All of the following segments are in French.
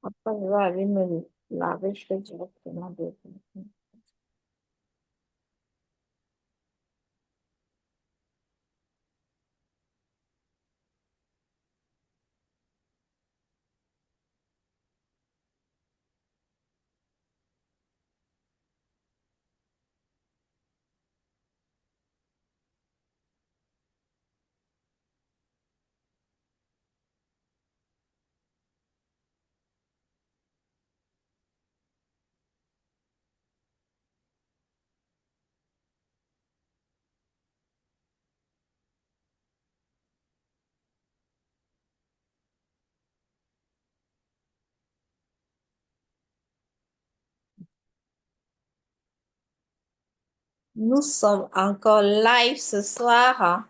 Après, je vais aller me laver, je fais directement de... Nous sommes encore live ce soir, hein,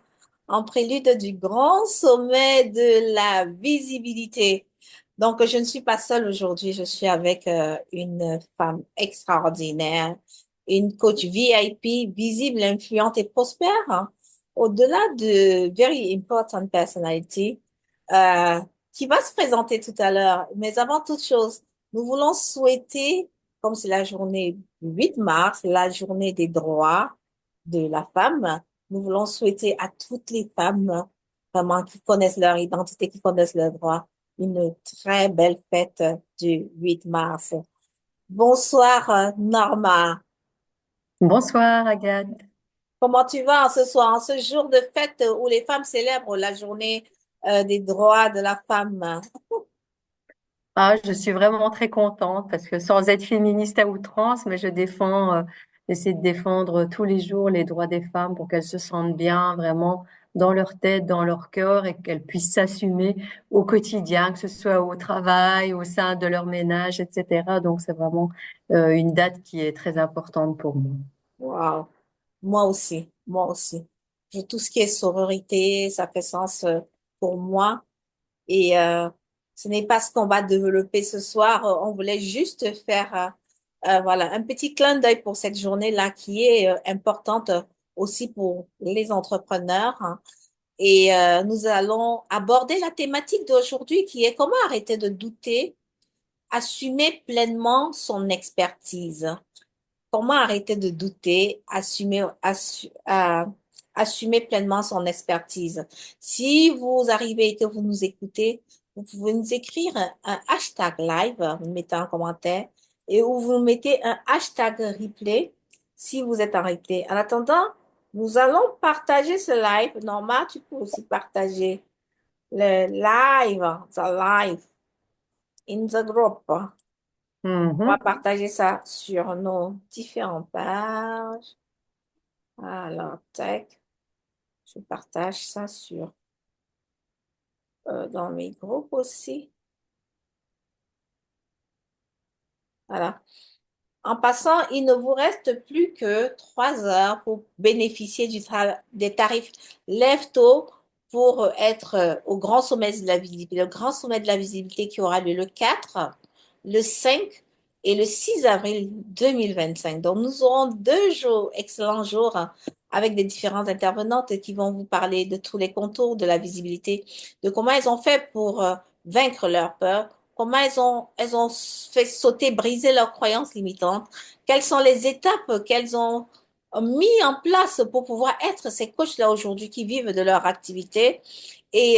en prélude du grand sommet de la visibilité. Donc, je ne suis pas seule aujourd'hui, je suis avec une femme extraordinaire, une coach VIP, visible, influente et prospère, hein, au-delà de Very Important Personality, euh, qui va se présenter tout à l'heure. Mais avant toute chose, nous voulons souhaiter, comme c'est la journée du 8 mars, la journée des droits de la femme, nous voulons souhaiter à toutes les femmes vraiment qui connaissent leur identité, qui connaissent leurs droits, une très belle fête du 8 mars. Bonsoir, Norma. Bonsoir Agathe. Comment tu vas en ce soir, en ce jour de fête où les femmes célèbrent la journée des droits de la femme? Ah, je suis vraiment très contente parce que sans être féministe à outrance, mais j'essaie de défendre tous les jours les droits des femmes pour qu'elles se sentent bien vraiment dans leur tête, dans leur cœur et qu'elles puissent s'assumer au quotidien, que ce soit au travail, au sein de leur ménage, etc. Donc c'est vraiment une date qui est très importante pour moi. Wow. Moi aussi, moi aussi. Tout ce qui est sororité, ça fait sens pour moi. Et ce n'est pas ce qu'on va développer ce soir. On voulait juste faire voilà, un petit clin d'œil pour cette journée-là qui est importante aussi pour les entrepreneurs, hein. Et nous allons aborder la thématique d'aujourd'hui qui est comment arrêter de douter, assumer pleinement son expertise. Comment arrêter de douter, assumer pleinement son expertise. Si vous arrivez et que vous nous écoutez, vous pouvez nous écrire un hashtag live, vous mettez en commentaire, et où vous mettez un hashtag replay si vous êtes en replay. En attendant, nous allons partager ce live. Norma, tu peux aussi partager le live in the group. On va Mhm. partager ça sur nos différentes pages. Alors, tac, je partage ça dans mes groupes aussi. Voilà. En passant, il ne vous reste plus que 3 heures pour bénéficier des tarifs Lève-Tôt pour être au grand sommet de la visibilité. Le grand sommet de la visibilité qui aura lieu le 4, le 5 et le 6 avril 2025. Donc, nous aurons 2 jours, excellents jours, hein, avec des différentes intervenantes qui vont vous parler de tous les contours de la visibilité, de comment elles ont fait pour vaincre leur peur, comment elles ont fait sauter, briser leurs croyances limitantes, quelles sont les étapes qu'elles ont mis en place pour pouvoir être ces coachs-là aujourd'hui qui vivent de leur activité. Et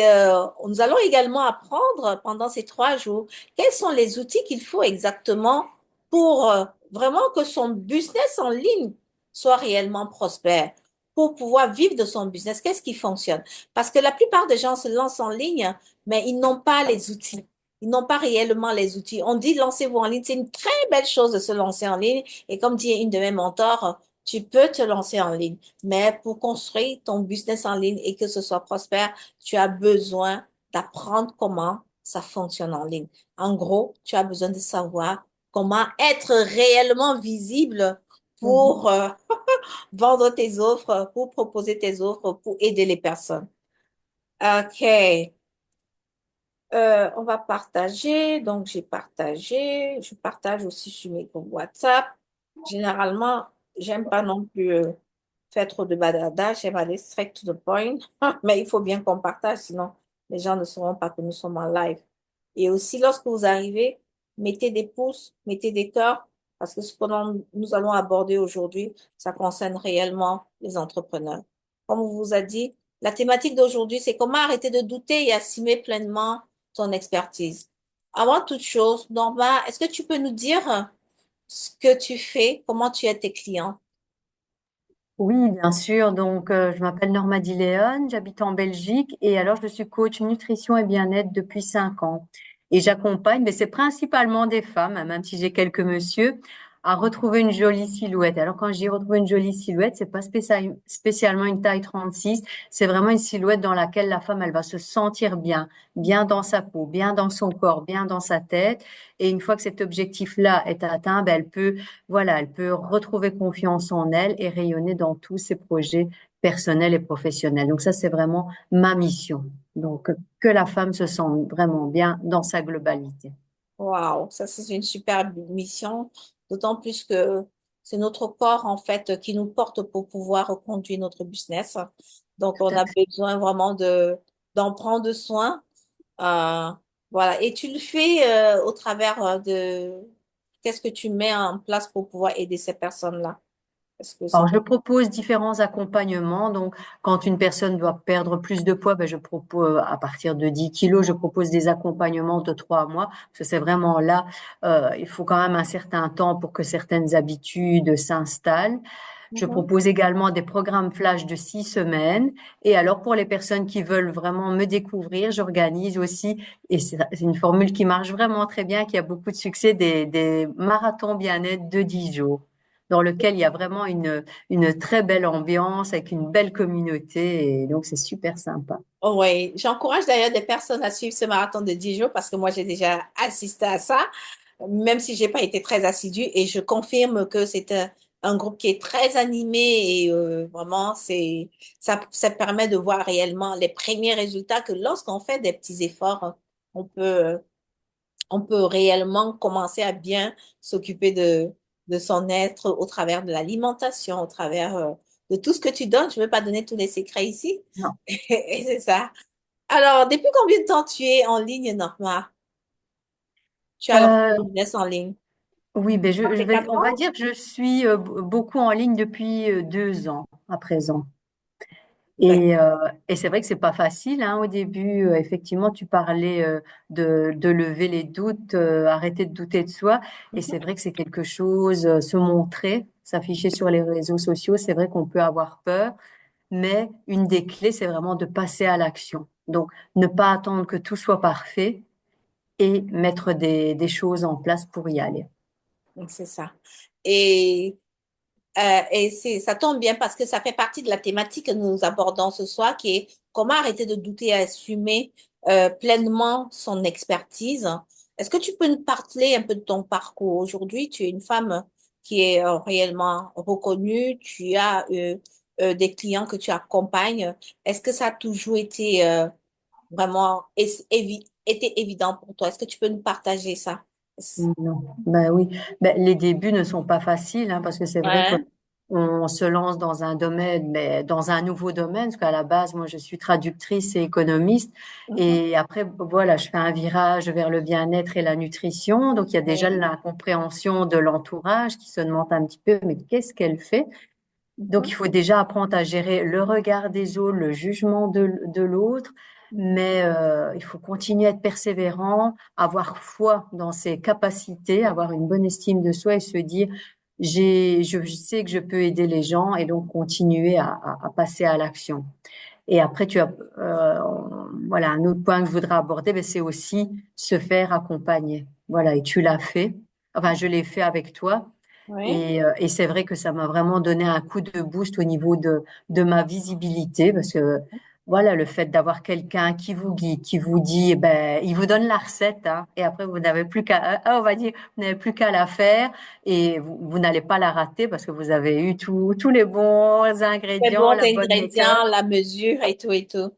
nous allons également apprendre pendant ces 3 jours quels sont les outils qu'il faut exactement pour vraiment que son business en ligne soit réellement prospère, pour pouvoir vivre de son business. Qu'est-ce qui fonctionne? Parce que la plupart des gens se lancent en ligne, mais ils n'ont pas les outils. Ils n'ont pas réellement les outils. On dit lancez-vous en ligne. C'est une très belle chose de se lancer en ligne. Et comme dit une de mes mentors, tu peux te lancer en ligne. Mais pour construire ton business en ligne et que ce soit prospère, tu as besoin d'apprendre comment ça fonctionne en ligne. En gros, tu as besoin de savoir comment être réellement visible Mhm. pour vendre tes offres, pour proposer tes offres, pour aider les personnes. OK. On va partager. Donc, j'ai partagé. Je partage aussi sur mes groupes WhatsApp. Généralement, j'aime pas non plus faire trop de badada. J'aime aller straight to the point. Mais il faut bien qu'on partage, sinon les gens ne sauront pas que nous sommes en live. Et aussi, lorsque vous arrivez, mettez des pouces, mettez des cœurs, parce que ce que nous allons aborder aujourd'hui, ça concerne réellement les entrepreneurs. Comme on vous a dit, la thématique d'aujourd'hui, c'est comment arrêter de douter et assumer pleinement ton expertise. Avant toute chose, Norma, est-ce que tu peux nous dire ce que tu fais, comment tu aides tes clients? Oui, bien sûr. Donc, je m'appelle Norma Di Leon, j'habite en Belgique et alors je suis coach nutrition et bien-être depuis 5 ans. Et j'accompagne, mais c'est principalement des femmes, hein, même si j'ai quelques messieurs, à retrouver une jolie silhouette. Alors, quand je dis retrouver une jolie silhouette, c'est pas spécialement une taille 36, c'est vraiment une silhouette dans laquelle la femme, elle va se sentir bien, bien dans sa peau, bien dans son corps, bien dans sa tête. Et une fois que cet objectif-là est atteint, ben, voilà, elle peut retrouver confiance en elle et rayonner dans tous ses projets personnels et professionnels. Donc ça, c'est vraiment ma mission. Donc que la femme se sente vraiment bien dans sa globalité. Waouh, ça c'est une super mission, d'autant plus que c'est notre corps en fait qui nous porte pour pouvoir conduire notre business. Donc Tout on à a fait. besoin vraiment de d'en prendre soin. Euh, voilà. Et tu le fais au travers de qu'est-ce que tu mets en place pour pouvoir aider ces personnes-là? Est-ce que Alors, c'est je propose différents accompagnements. Donc, quand une personne doit perdre plus de poids, ben, je propose, à partir de 10 kilos, je propose des accompagnements de 3 mois. Parce que c'est vraiment là, il faut quand même un certain temps pour que certaines habitudes s'installent. Je Mhm. propose également des programmes flash de 6 semaines. Et alors, pour les personnes qui veulent vraiment me découvrir, j'organise aussi, et c'est une formule qui marche vraiment très bien, qui a beaucoup de succès, des marathons bien-être de 10 jours, dans lequel il y a vraiment une très belle ambiance avec une belle communauté. Et donc, c'est super sympa. Oh oui, j'encourage d'ailleurs des personnes à suivre ce marathon de 10 jours parce que moi j'ai déjà assisté à ça, même si j'ai pas été très assidue et je confirme que c'est un groupe qui est très animé et vraiment ça permet de voir réellement les premiers résultats que lorsqu'on fait des petits efforts, on peut on peut réellement commencer à bien s'occuper de son être au travers de l'alimentation, au travers de tout ce que tu donnes. Je ne veux pas donner tous les secrets ici. Non. Et c'est ça. Alors, depuis combien de temps tu es en ligne, Norma? Tu as lancé Euh, ton business en ligne? oui, ben Ça fait quatre on va ans? dire que je suis beaucoup en ligne depuis 2 ans à présent. D'accord. Et c'est vrai que c'est pas facile, hein, au début. Effectivement, tu parlais de lever les doutes, arrêter de douter de soi. Et c'est vrai que c'est quelque chose, se montrer, s'afficher sur les réseaux sociaux. C'est vrai qu'on peut avoir peur, mais une des clés, c'est vraiment de passer à l'action. Donc, ne pas attendre que tout soit parfait et mettre des choses en place pour y aller. Donc, c'est ça. Et ça tombe bien parce que ça fait partie de la thématique que nous abordons ce soir, qui est comment arrêter de douter et assumer pleinement son expertise. Est-ce que tu peux nous parler un peu de ton parcours? Aujourd'hui, tu es une femme qui est réellement reconnue, tu as des clients que tu accompagnes. Est-ce que ça a toujours été vraiment été évident pour toi? Est-ce que tu peux nous partager ça? Non, ben oui, ben, les débuts ne sont pas faciles, hein, parce que c'est vrai que Ouais. on se lance dans un domaine, mais dans un nouveau domaine, parce qu'à la base, moi, je suis traductrice et économiste, Mhm. et après, voilà, je fais un virage vers le bien-être et la nutrition, donc il y a déjà Oui. la compréhension de l'entourage qui se demande un petit peu, mais qu'est-ce qu'elle fait? Donc, Mhm. il faut déjà apprendre à gérer le regard des autres, le jugement de l'autre, mais il faut continuer à être persévérant, avoir foi dans ses capacités, avoir une bonne estime de soi et se dire, je sais que je peux aider les gens et donc continuer à passer à l'action. Et après, voilà, un autre point que je voudrais aborder, ben, c'est aussi se faire accompagner. Voilà, et tu l'as fait. Enfin, je l'ai fait avec toi. Oui. Et c'est vrai que ça m'a vraiment donné un coup de boost au niveau de ma visibilité parce que voilà, le fait d'avoir quelqu'un qui vous guide, qui vous dit, eh ben, il vous donne la recette, hein, et après vous n'avez plus qu'à, on va dire, vous n'avez plus qu'à la faire et vous n'allez pas la rater parce que vous avez eu tous les bons Les ingrédients, bons la bonne méthode. ingrédients, la mesure et tout et tout.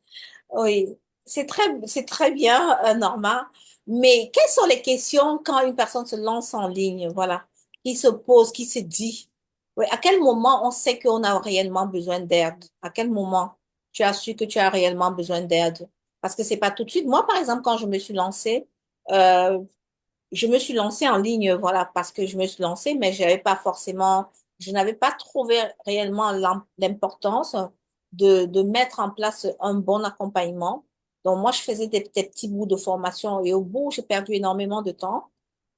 Oui, c'est très bien, Norma. Mais quelles sont les questions quand une personne se lance en ligne, voilà, qui se pose, qui se dit, oui, à quel moment on sait qu'on a réellement besoin d'aide? À quel moment tu as su que tu as réellement besoin d'aide? Parce que c'est pas tout de suite. Moi, par exemple, quand je me suis lancée, je me suis lancée en ligne, voilà, parce que je me suis lancée, mais j'avais pas forcément, je n'avais pas trouvé réellement l'importance de mettre en place un bon accompagnement. Donc, moi, je faisais des petits bouts de formation et au bout, j'ai perdu énormément de temps.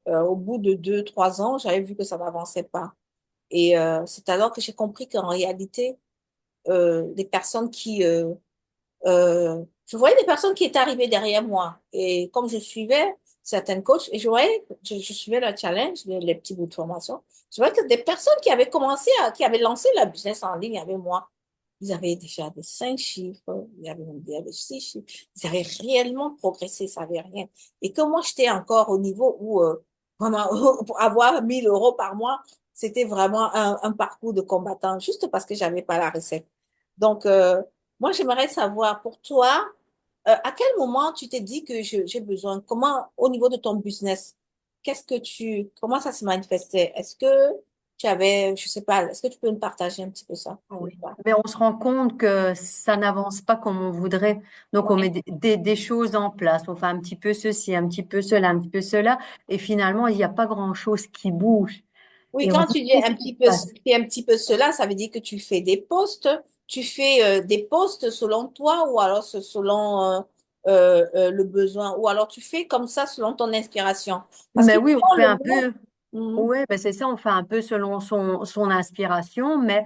Au bout de 2, 3 ans, j'avais vu que ça n'avançait pas. Et c'est alors que j'ai compris qu'en réalité, les personnes je voyais des personnes qui étaient arrivées derrière moi. Et comme je suivais certaines coachs, et je suivais le challenge, les petits bouts de formation, je voyais que des personnes qui avaient qui avaient lancé leur business en ligne avec moi, ils avaient déjà des 5 chiffres, ils avaient même des 6 chiffres, ils avaient réellement progressé, ça n'avait rien. Et que moi, j'étais encore au niveau où, vraiment, pour avoir 1 000 € par mois, c'était vraiment un parcours de combattant, juste parce que j'avais pas la recette. Donc, moi, j'aimerais savoir pour toi, à quel moment tu t'es dit que j'ai besoin, comment, au niveau de ton business, comment ça se manifestait? Est-ce que tu avais, je sais pas, est-ce que tu peux me partager un petit peu ça? Oui. Mais on se rend compte que ça n'avance pas comme on voudrait. Donc, on met Ouais. des choses en place. On fait un petit peu ceci, un petit peu cela, un petit peu cela. Et finalement, il n'y a pas grand-chose qui bouge. Oui, Et on quand se dit, tu dis qu'est-ce qui se passe? un petit peu cela, ça veut dire que tu fais des posts, tu fais des posts selon toi ou alors selon le besoin, ou alors tu fais comme ça selon ton inspiration. Parce Mais qu'il oui, on faut fait le un mot. peu. Mhm. Ouais, ben c'est ça, on fait un peu selon son inspiration, mais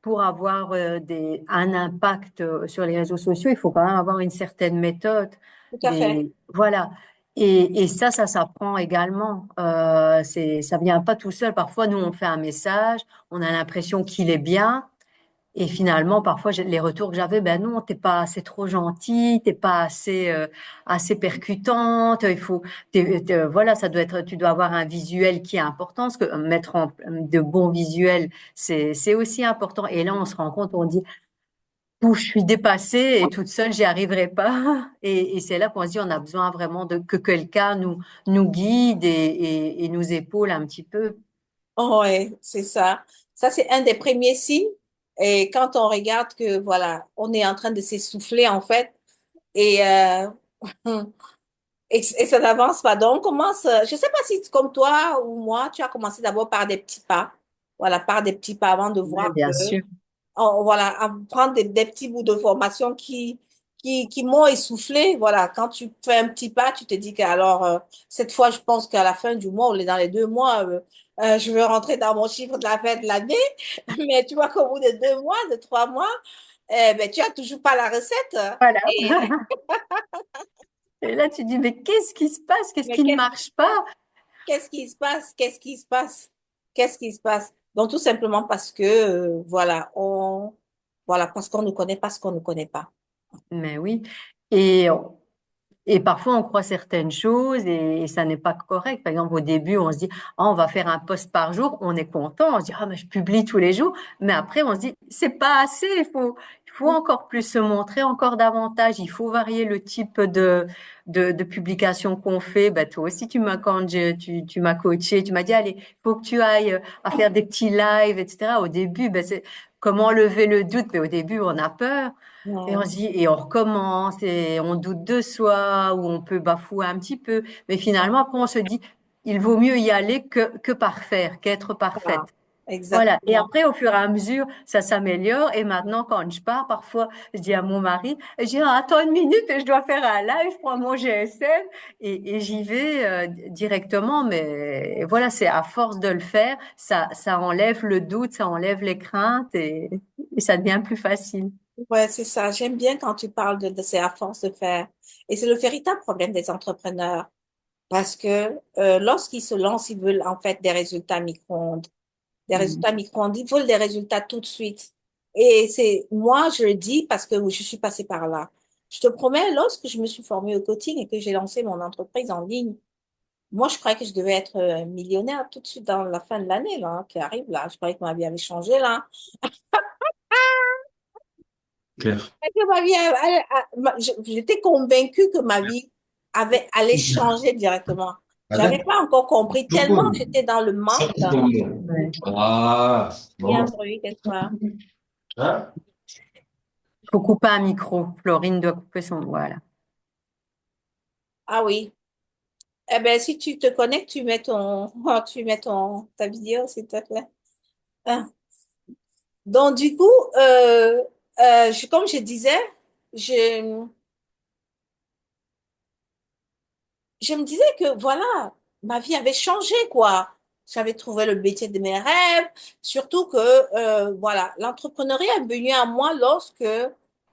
pour avoir un impact sur les réseaux sociaux, il faut quand même avoir une certaine méthode. Tout à fait. Voilà. Et ça s'apprend également. Ça vient pas tout seul. Parfois, nous, on fait un message, on a l'impression qu'il est bien. Et finalement, parfois, les retours que j'avais, ben non, t'es pas assez trop gentil, t'es pas assez percutante. Il faut, voilà, ça doit être, tu dois avoir un visuel qui est important, parce que mettre en de bons visuels, c'est aussi important. Et là, on se rend compte, on dit, ouh, je suis dépassée et toute seule, j'y arriverai pas. Et c'est là qu'on se dit, on a besoin vraiment de que quelqu'un nous guide et nous épaule un petit peu. Oh, ouais, c'est ça. Ça, c'est un des premiers signes. Et quand on regarde que, voilà, on est en train de s'essouffler, en fait, et, et ça n'avance pas. Donc, on commence, je ne sais pas si, comme toi ou moi, tu as commencé d'abord par des petits pas. Voilà, par des petits pas avant de Ouais, voir que, bien sûr. voilà, à prendre des petits bouts de formation qui m'ont essoufflé. Voilà, quand tu fais un petit pas, tu te dis que, alors, cette fois, je pense qu'à la fin du mois, ou dans les 2 mois, je veux rentrer dans mon chiffre de la fin de l'année. Mais tu vois qu'au bout de 2 mois, de 3 mois, ben, tu as toujours pas la recette. Voilà. Et, Et là, tu dis, mais qu'est-ce qui se passe? Qu'est-ce mais qui ne qu'est-ce qui marche se passe? pas? Qu'est-ce qui se passe? Qu'est-ce qui se passe? Qu'est-ce qui se passe? Donc, tout simplement parce que, voilà, parce qu'on ne connaît pas ce qu'on ne connaît pas. Mais oui. Et, et parfois, on croit certaines choses et ça n'est pas correct. Par exemple, au début, on se dit, ah, on va faire un post par jour. On est content. On se dit, ah, mais je publie tous les jours. Mais après, on se dit, c'est pas assez. Il faut encore plus se montrer, encore davantage. Il faut varier le type de publication qu'on fait. Bah, toi aussi, quand tu m'as coaché, tu m'as dit, allez, faut que tu ailles à faire des petits lives, etc. Au début, bah, c'est comment lever le doute. Mais au début, on a peur. Et on Ouais, se dit, et on recommence, et on doute de soi, ou on peut bafouer un petit peu. Mais finalement, après, on se dit, il vaut mieux y aller que parfaire, qu'être voilà. parfaite. Voilà. Et Exactement. après, au fur et à mesure, ça s'améliore. Et maintenant, quand je pars, parfois, je dis à mon mari, je dis, ah, attends une minute, je dois faire un live, je prends mon GSM et j'y vais directement. Mais voilà, c'est à force de le faire, ça enlève le doute, ça enlève les craintes et ça devient plus facile. Ouais, c'est ça. J'aime bien quand tu parles de c'est à force de faire. Et c'est le véritable problème des entrepreneurs. Parce que lorsqu'ils se lancent, ils veulent en fait des résultats micro-ondes. Des Mm. résultats micro-ondes. Ils veulent des résultats tout de suite. Et c'est moi, je le dis parce que je suis passée par là. Je te promets, lorsque je me suis formée au coaching et que j'ai lancé mon entreprise en ligne, moi, je croyais que je devais être millionnaire tout de suite dans la fin de l'année là, qui arrive là. Je croyais que ma vie avait changé là. Claire. Que ma vie j'étais convaincue que ma vie allait changer directement. J'avais Madame, pas encore compris tellement Joconde, j'étais dans le ça, manque. c'est ton nom. Ouais. Ah, Il y a un bon. bruit quelque part. Hein? Faut couper un micro. Florine doit couper son. Voilà. Ah oui. Eh ben, si tu te connectes, tu mets ta vidéo, s'il te plaît. Hein. Donc, du coup, comme je disais, je, je me disais que voilà, ma vie avait changé, quoi. J'avais trouvé le métier de mes rêves, surtout que voilà, l'entrepreneuriat est venu à moi lorsque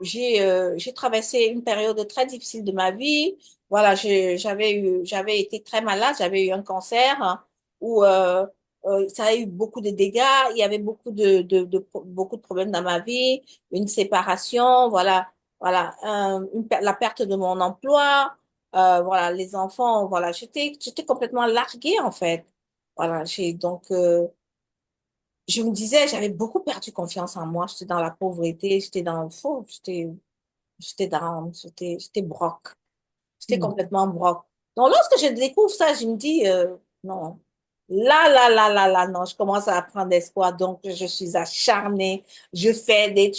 j'ai traversé une période très difficile de ma vie. Voilà, j'avais été très malade, j'avais eu un cancer hein, où ça a eu beaucoup de dégâts, il y avait beaucoup de problèmes dans ma vie, une séparation, voilà, la perte de mon emploi. Voilà, les enfants, voilà, j'étais complètement larguée en fait. Voilà, je me disais, j'avais beaucoup perdu confiance en moi. J'étais dans la pauvreté, j'étais dans le faux, j'étais broke. J'étais Mm. complètement broke. Donc, lorsque je découvre ça, je me dis, non. Là, non, je commence à prendre espoir. Donc, je suis acharnée. Je fais des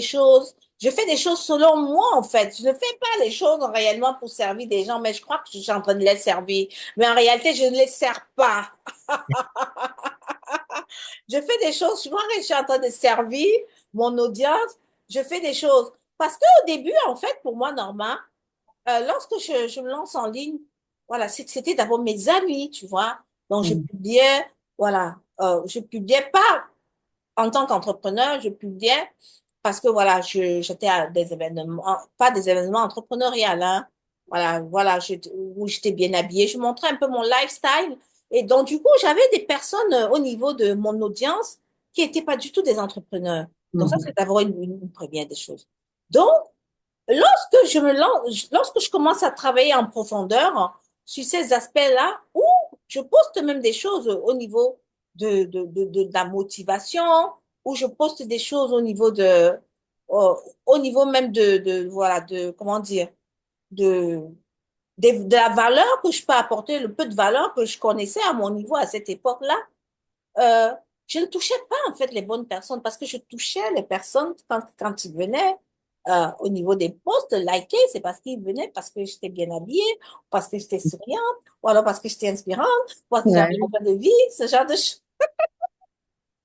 choses selon moi, en fait. Je ne fais pas les choses réellement pour servir des gens, mais je crois que je suis en train de les servir. Mais en réalité, je ne les sers pas. Je fais des choses, je crois que je suis en train de servir mon audience. Je fais des choses. Parce qu'au début, en fait, pour moi, Norma, lorsque je me lance en ligne, voilà, c'était d'abord mes amis, tu vois. Donc, je Mm. publiais, voilà, je publiais pas en tant qu'entrepreneur, je publiais parce que, voilà, j'étais à des événements, pas des événements entrepreneuriaux, hein. Voilà, où j'étais bien habillée. Je montrais un peu mon lifestyle. Et donc, du coup, j'avais des personnes au niveau de mon audience qui n'étaient pas du tout des entrepreneurs. Donc, ça, Mhm. c'est d'abord une première des choses. Donc, lorsque je commence à travailler en profondeur sur ces aspects-là, où je poste même des choses au niveau de la motivation, où je poste des choses au niveau même voilà, comment dire, de, de la valeur que je peux apporter, le peu de valeur que je connaissais à mon niveau à cette époque-là, euh, je ne touchais pas en fait les bonnes personnes parce que je touchais les personnes quand ils venaient au niveau des posts likés, c'est parce qu'ils venaient parce que j'étais bien habillée, parce que j'étais souriante, ou alors parce que j'étais inspirante, parce que j'avais Ouais. un peu de vie, ce genre de choses.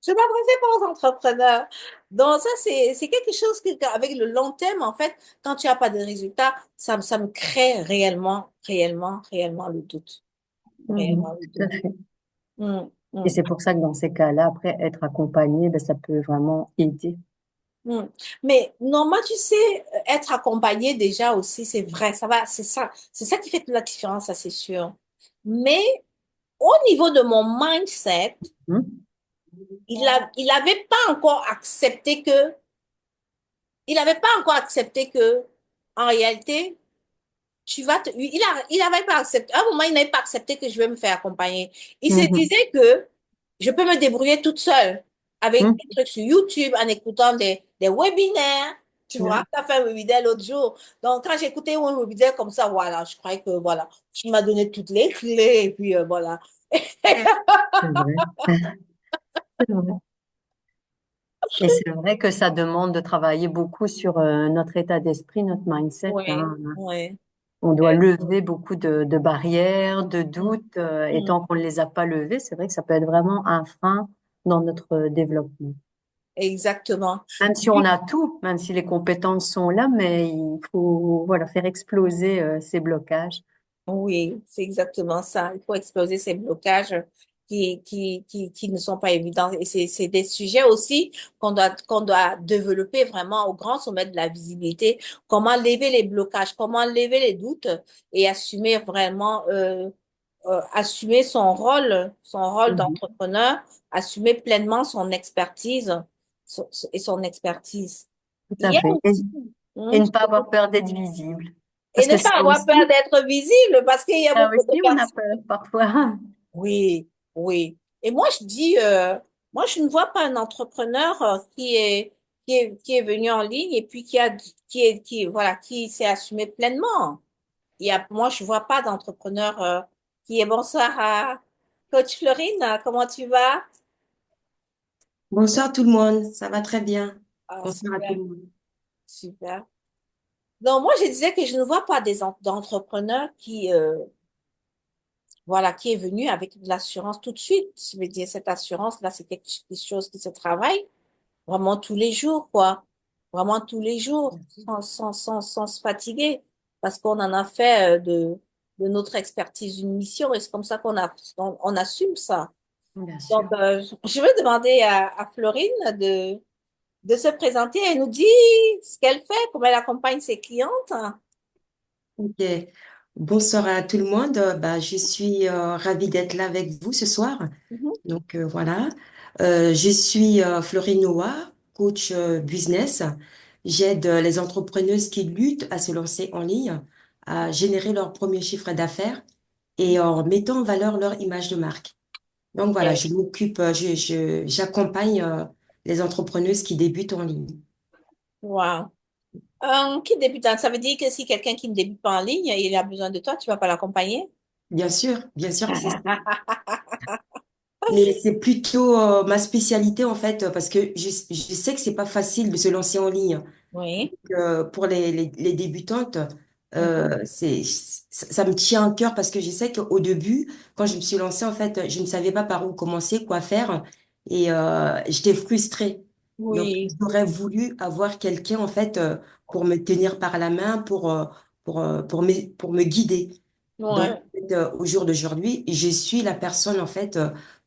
Je ne m'adressais pas aux entrepreneurs. Donc ça, c'est quelque chose avec le long terme, en fait, quand tu n'as pas de résultats, ça me crée réellement le doute. Mhm. Réellement le Tout à doute. fait. Mm, Et mm. c'est pour ça que dans ces cas-là, après, être accompagné, ben, ça peut vraiment aider. Hmm. Mais normalement, tu sais, être accompagné déjà aussi, c'est vrai, ça va, c'est ça qui fait toute la différence, ça c'est sûr. Mais au niveau de mon mindset, Mhm. il avait pas encore accepté que, il avait pas encore accepté que, en réalité, il avait pas accepté, à un moment, il n'avait pas accepté que je vais me faire accompagner. Il se Mhm. disait que je peux me débrouiller toute seule avec Mhm. des trucs sur YouTube, en écoutant des webinaires. Tu vois, Ouais. tu as fait un webinaire l'autre jour. Donc, quand j'écoutais un webinaire comme ça, voilà, je croyais que, voilà, tu m'as donné toutes les clés, et puis voilà. C'est vrai. C'est vrai. Et c'est vrai que ça demande de travailler beaucoup sur notre état d'esprit, notre mindset, Oui, hein. oui. On doit lever beaucoup de barrières, de doutes, et Mm. tant qu'on ne les a pas levées, c'est vrai que ça peut être vraiment un frein dans notre développement. Exactement. Même si on a tout, même si les compétences sont là, mais il faut, voilà, faire exploser ces blocages. Oui, c'est exactement ça. Il faut exploser ces blocages qui ne sont pas évidents. Et c'est des sujets aussi qu'on doit développer vraiment au grand sommet de la visibilité. Comment lever les blocages, comment lever les doutes et assumer vraiment, assumer son rôle Mhm. d'entrepreneur, assumer pleinement son expertise et son expertise. Tout Il à y a fait. aussi, Et hmm, ne pas avoir peur d'être visible. et Parce ne que pas ça avoir peur aussi, d'être visible parce qu'il y a ça beaucoup de aussi, on a personnes. peur parfois. Oui, oui. Et moi, je dis, moi, je ne vois pas un entrepreneur qui est venu en ligne et puis voilà, qui s'est assumé pleinement. Moi, je vois pas d'entrepreneur qui est bonsoir à Coach Florine, comment tu vas? Bonsoir tout le monde, ça va très bien. Ah, Bonsoir à tout super, le monde. super. Donc, moi, je disais que je ne vois pas d'entrepreneurs voilà, qui est venu avec de l'assurance tout de suite. Je veux dire, cette assurance-là, c'est quelque chose qui se travaille vraiment tous les jours, quoi. Vraiment tous les jours, sans se fatiguer. Parce qu'on en a fait de notre expertise une mission et c'est comme ça on assume ça. Bien Donc, sûr. je veux demander à Florine de se présenter et nous dire ce qu'elle fait, comment elle accompagne ses clientes. Ok. Bonsoir à tout le monde. Bah, je suis ravie d'être là avec vous ce soir. Mhm. Donc voilà. Je suis Florine Noah, coach business. J'aide les entrepreneuses qui luttent à se lancer en ligne, à générer leur premier chiffre d'affaires et en mettant en valeur leur image de marque. Donc voilà, Ok. je m'occupe, j'accompagne les entrepreneuses qui débutent en ligne. Wow. Qui débute, ça veut dire que si quelqu'un qui ne débute pas en ligne, il a besoin de toi, tu vas pas l'accompagner? Bien sûr que c'est ça. Mais c'est plutôt ma spécialité en fait, parce que je sais que c'est pas facile de se lancer en ligne. Oui. Pour les débutantes, Mhm. ça me tient à cœur parce que je sais qu'au début, quand je me suis lancée, en fait, je ne savais pas par où commencer, quoi faire, et j'étais frustrée. Donc, Oui. j'aurais voulu avoir quelqu'un, en fait, pour me tenir par la main, pour me guider. Donc, Ouais. en fait, au jour d'aujourd'hui, je suis la personne, en fait,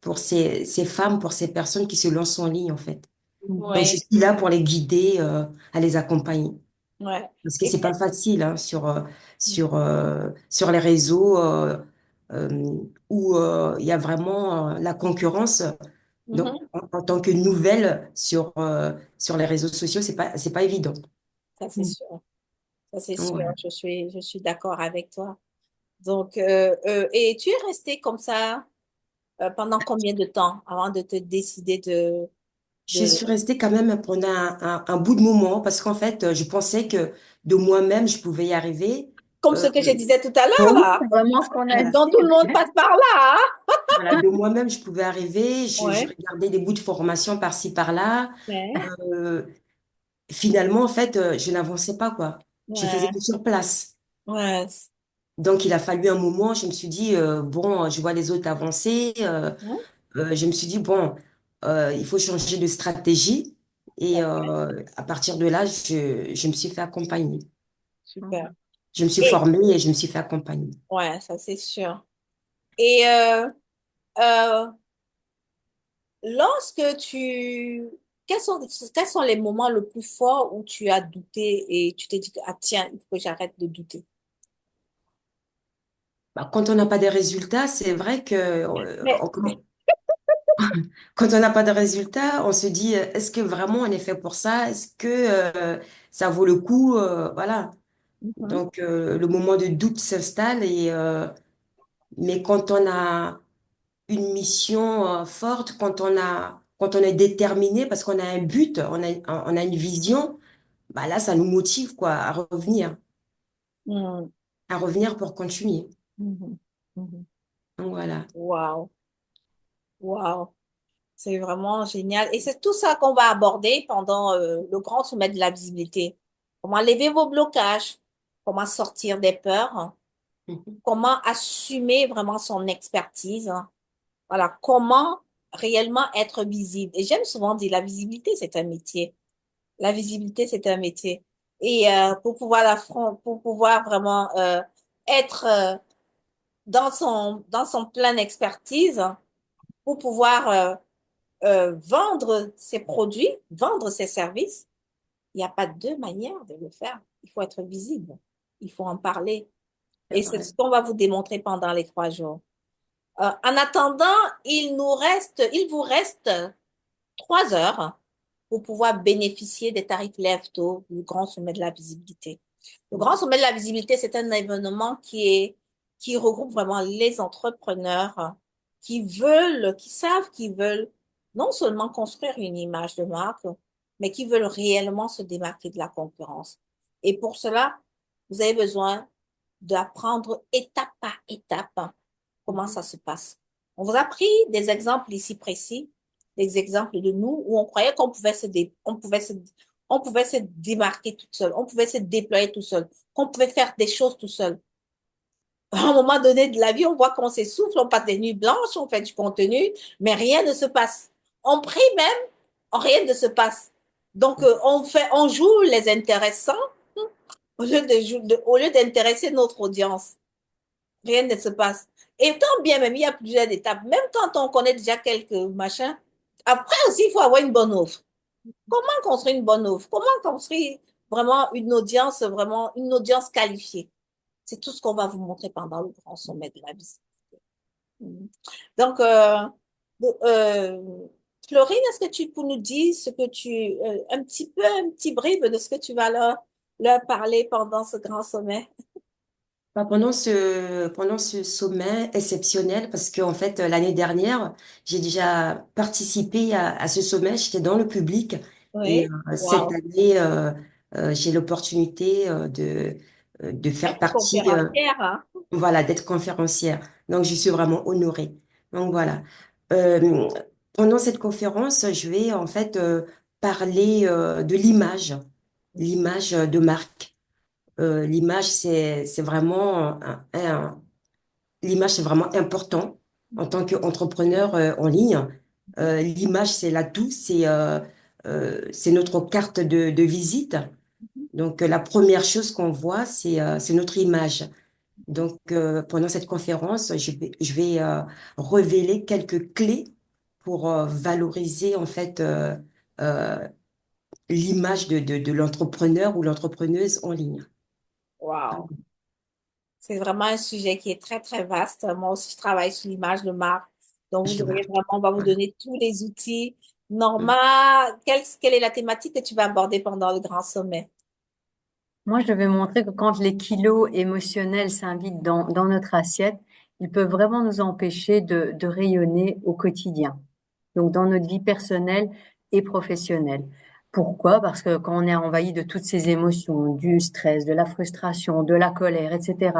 pour ces femmes, pour ces personnes qui se lancent en ligne, en fait. Donc, je Ouais. suis là pour les guider, à les accompagner. Ouais. Parce que Et c'est pas c'est- facile hein, sur les réseaux où il y a vraiment la concurrence. Donc, Mhm. en tant que nouvelle sur les réseaux sociaux, c'est pas évident. Ça, c'est Mm. sûr. Ça, c'est Donc, sûr. voilà. Je suis d'accord avec toi. Donc, et tu es resté comme ça pendant combien de temps avant de te décider Je de... suis restée quand même pendant un bout de moment parce qu'en fait, je pensais que de moi-même, je pouvais y arriver. Comme ce Euh, que je disais tout à l'heure, Oui, là, c'est vraiment ce qu'on a dit. dont tout le monde passe par là, hein? voilà, de moi-même, je pouvais arriver. Je Ouais. regardais des bouts de formation par-ci, par-là. Ouais. Euh, Finalement, en fait, je n'avançais pas, quoi. Je faisais Ouais. que sur place. Ouais. Donc, il a fallu un moment, je me suis dit, bon, je vois les autres avancer. Mhm. Je me suis dit, bon, il faut changer de stratégie. Et Ok. à partir de là, je me suis fait accompagner. Super. Je me suis Et, formée et je me suis fait accompagner. ouais, ça, c'est sûr. Et euh, lorsque tu... quels sont les moments le plus forts où tu as douté et tu t'es dit, que, ah tiens, il faut que j'arrête de douter. Bah, quand on n'a pas de résultats, c'est vrai que Mais, quand on n'a pas de résultats, on se dit, est-ce que vraiment on est fait pour ça? Est-ce que ça vaut le coup? Voilà. mhm, Donc, le moment de doute s'installe mais quand on a une mission forte, quand on est déterminé parce qu'on a un but, on a une vision, bah là, ça nous motive quoi mhm, à revenir pour continuer. mhm, mhm. Donc voilà. Wow, wow, c'est vraiment génial. Et c'est tout ça qu'on va aborder pendant le grand sommet de la visibilité. Comment lever vos blocages, comment sortir des peurs, hein, Mhm. comment assumer vraiment son expertise, hein. Voilà, comment réellement être visible. Et j'aime souvent dire la visibilité, c'est un métier. La visibilité, c'est un métier. Et pour pouvoir vraiment être dans son plein expertise, pour pouvoir vendre ses produits, vendre ses services, il n'y a pas deux manières de le faire. Il faut être visible. Il faut en parler. C'est Et c'est vrai. ce qu'on va vous démontrer pendant les 3 jours. En attendant, il vous reste 3 heures pour pouvoir bénéficier des tarifs lève-tôt du Grand Sommet de la Visibilité. Le Grand Sommet de la Visibilité, c'est un événement qui regroupe vraiment les entrepreneurs qui savent qu'ils veulent non seulement construire une image de marque, mais qui veulent réellement se démarquer de la concurrence. Et pour cela, vous avez besoin d'apprendre étape par étape comment Mhm. ça se passe. On vous a pris des exemples ici précis, des exemples de nous où on croyait on pouvait se démarquer tout seul, on pouvait se déployer tout seul, qu'on pouvait faire des choses tout seul. À un moment donné de la vie, on voit qu'on s'essouffle, on passe des nuits blanches, on fait du contenu, mais rien ne se passe. On prie même, rien ne se passe. Donc, on joue les intéressants au lieu d'intéresser notre audience. Rien ne se passe. Et tant bien même, il y a plusieurs étapes. Même quand on connaît déjà quelques machins, après aussi, il faut avoir une bonne offre. Comment construire une bonne offre? Comment construire vraiment une audience qualifiée? C'est tout ce qu'on va vous montrer pendant le grand sommet de la visite. Mhm. Donc, euh, Florine, est-ce que tu peux nous dire un petit brief de ce que tu vas leur parler pendant ce grand sommet? Bah, pendant ce sommet exceptionnel, parce qu'en fait, l'année dernière, j'ai déjà participé à ce sommet, j'étais dans le public, et Oui. cette Wow. année, j'ai l'opportunité de faire Être partie, conférencière, hein? voilà, d'être conférencière. Donc, je suis vraiment honorée. Donc, voilà. Euh, Pendant cette conférence, je vais en fait parler de l'image de marque. L'image, c'est vraiment l'image, c'est vraiment important en tant qu'entrepreneur en ligne. L'image, c'est l'atout, c'est notre carte de visite. Donc, la première chose qu'on voit, c'est notre image. Donc, pendant cette conférence, je vais révéler quelques clés pour valoriser en fait euh, l'image de l'entrepreneur ou l'entrepreneuse en ligne. Wow. C'est vraiment un sujet qui est très, très vaste. Moi aussi, je travaille sur l'image de marque. Donc, vous Je aurez marque. vraiment, on va vous Voilà. donner tous les outils. Mm. Norma, quelle est la thématique que tu vas aborder pendant le grand sommet? Moi, je vais montrer que quand les kilos émotionnels s'invitent dans notre assiette, ils peuvent vraiment nous empêcher de rayonner au quotidien. Donc, dans notre vie personnelle et professionnelle. Pourquoi? Parce que quand on est envahi de toutes ces émotions, du stress, de la frustration, de la colère, etc.,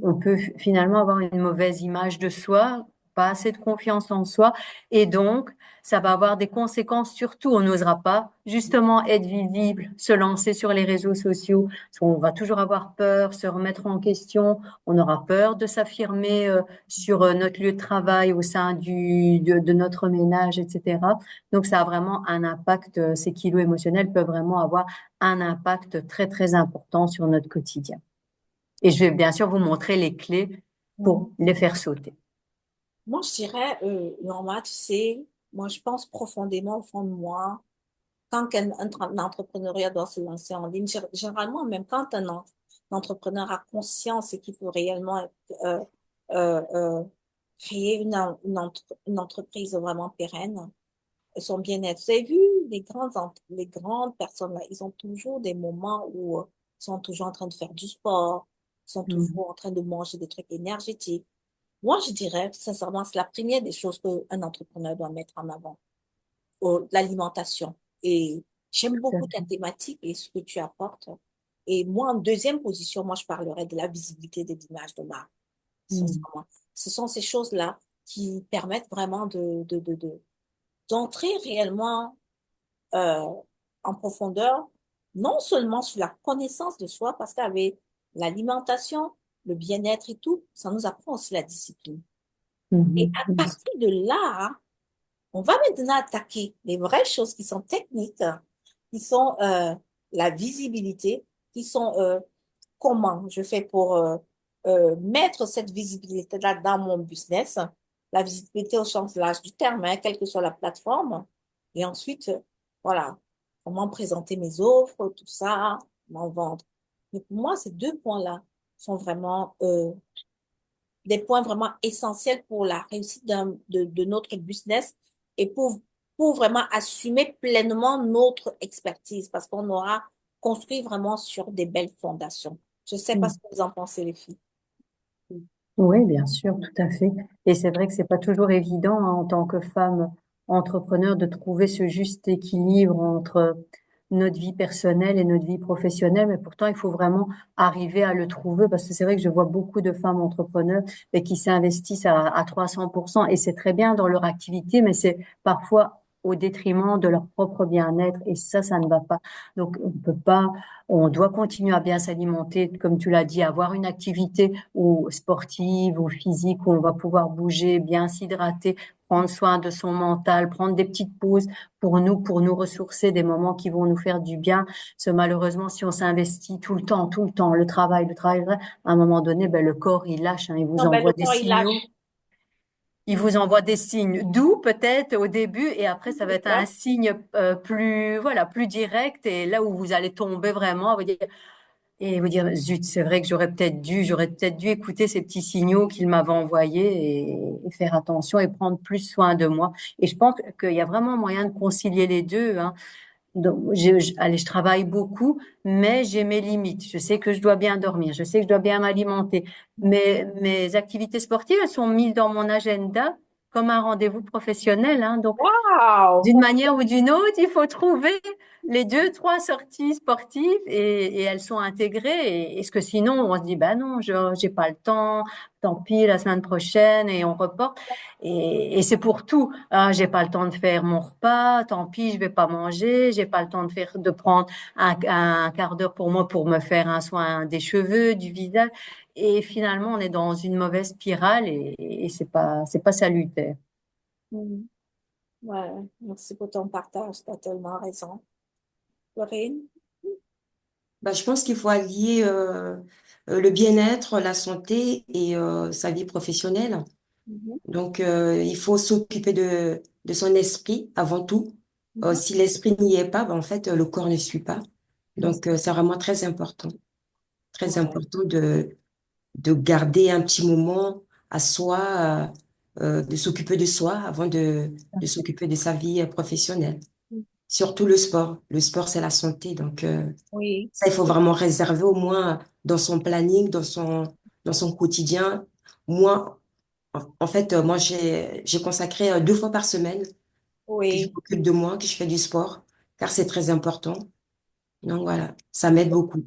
on peut finalement avoir une mauvaise image de soi, pas assez de confiance en soi, et donc ça va avoir des conséquences sur tout. On n'osera pas justement être visible, se lancer sur les réseaux sociaux, parce qu'on va toujours avoir peur, se remettre en question, on aura peur de s'affirmer sur notre lieu de travail, au sein de notre ménage, etc. Donc ça a vraiment un impact, ces kilos émotionnels peuvent vraiment avoir un impact très très important sur notre quotidien. Et je vais bien sûr vous montrer les clés pour les faire sauter. Moi, je dirais, Norma, tu sais, moi, je pense profondément au fond de moi, quand un entrepreneuriat doit se lancer en ligne, généralement, même quand un entrepreneur a conscience et qu'il faut réellement euh, euh, euh, créer une entreprise vraiment pérenne, son bien-être. Vous avez vu, les grandes personnes, là, ils ont toujours des moments où ils sont toujours en train de faire du sport, ils sont Mhm. toujours en train de manger des trucs énergétiques. Moi, je dirais, sincèrement, c'est la première des choses qu'un entrepreneur doit mettre en avant, l'alimentation. Et j'aime Tout à beaucoup ta thématique et ce que tu apportes. Et moi, en deuxième position, moi, je parlerai de la visibilité des images de marque. Mhm. Sincèrement. Ce sont ces choses-là qui permettent vraiment d'entrer réellement euh, en profondeur, non seulement sur la connaissance de soi, parce qu'avec l'alimentation, le bien-être et tout, ça nous apprend aussi la discipline. Et Mhm. à partir de là, on va maintenant attaquer les vraies choses qui sont techniques, qui sont la visibilité, qui sont comment je fais pour mettre cette visibilité-là dans mon business, la visibilité au sens large du terme, hein, quelle que soit la plateforme. Et ensuite, voilà, comment présenter mes offres, tout ça, comment vendre. Mais pour moi, ces deux points-là sont vraiment des points vraiment essentiels pour la réussite de notre business et pour vraiment assumer pleinement notre expertise parce qu'on aura construit vraiment sur des belles fondations. Je ne sais pas Mhm. ce que vous en pensez, les filles. Oui, bien sûr, tout à fait. Et c'est vrai que c'est pas toujours évident hein, en tant que femme entrepreneur de trouver ce juste équilibre entre notre vie personnelle et notre vie professionnelle, mais pourtant il faut vraiment arriver à le trouver parce que c'est vrai que je vois beaucoup de femmes entrepreneurs et qui s'investissent à 300% et c'est très bien dans leur activité, mais c'est parfois au détriment de leur propre bien-être. Et ça ne va pas. Donc, on peut pas, on doit continuer à bien s'alimenter, comme tu l'as dit, avoir une activité ou sportive ou physique où on va pouvoir bouger, bien s'hydrater, prendre soin de son mental, prendre des petites pauses pour nous ressourcer, des moments qui vont nous faire du bien. Parce que malheureusement, si on s'investit tout le temps, le travail, à un moment donné, ben, le corps, il lâche, hein, il vous Non, ben, le envoie des corps, il signaux. lâche. Il vous envoie des signes doux peut-être au début et après ça va être un D'accord. signe plus voilà plus direct et là où vous allez tomber vraiment vous dire zut, c'est vrai que j'aurais peut-être dû écouter ces petits signaux qu'il m'avait envoyés et faire attention et prendre plus soin de moi. Et je pense qu'il y a vraiment moyen de concilier les deux, hein. Donc, allez, je travaille beaucoup, mais j'ai mes limites. Je sais que je dois bien dormir, je sais que je dois bien m'alimenter. Mais mes activités sportives, elles sont mises dans mon agenda comme un rendez-vous professionnel, hein. Donc, Waouh! d'une manière ou d'une autre, il faut trouver les deux, trois sorties sportives et elles sont intégrées. Et ce que sinon, on se dit, bah non, j'ai pas le temps, tant pis, la semaine prochaine et on reporte. Et c'est pour tout. Ah, j'ai pas le temps de faire mon repas, tant pis, je vais pas manger, j'ai pas le temps de prendre un quart d'heure pour moi pour me faire un soin des cheveux, du visage. Et finalement, on est dans une mauvaise spirale et c'est pas salutaire. Mhm. Ouais, merci pour ton partage, tu as tellement raison. Corinne? Bah, je pense qu'il faut allier le bien-être, la santé et sa vie professionnelle. Mhm, Donc, il faut s'occuper de son esprit avant tout. mhm. Si l'esprit n'y est pas, bah, en fait, le corps ne suit pas. Donc, c'est vraiment très Ouais. important de garder un petit moment à soi, de s'occuper de soi avant de s'occuper de sa vie professionnelle. Surtout le sport. Le sport, c'est la santé. Donc, Oui, ça, il faut vraiment réserver au moins dans son planning, dans son quotidien. Moi, en fait, moi, j'ai consacré 2 fois par semaine que je oui. m'occupe de moi, que je fais du sport, car c'est très important. Donc voilà, ça m'aide beaucoup.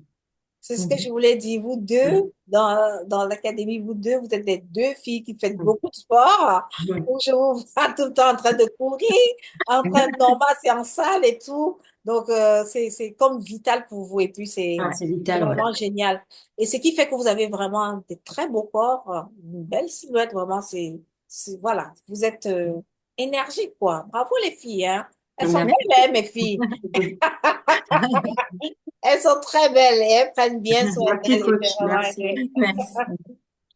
C'est ce que Mhm. je voulais dire. Vous Mm. deux, dans l'académie, vous deux, vous êtes les deux filles qui faites Mm. beaucoup de sport. Mm. Où je vous vois tout le temps en train de courir, en train de normal, c'est en salle et tout. Donc, c'est comme vital pour vous. Et puis, Ah, c'est c'est vital, ouais. vraiment génial. Et ce qui fait que vous avez vraiment des très beaux corps, une belle silhouette, vraiment, voilà, vous êtes énergique, quoi. Bravo les filles, hein. Elles sont Merci. belles, hein, mes filles. Elles sont très belles et elles prennent bien soin Merci, d'elles. Et coach. Merci. Merci.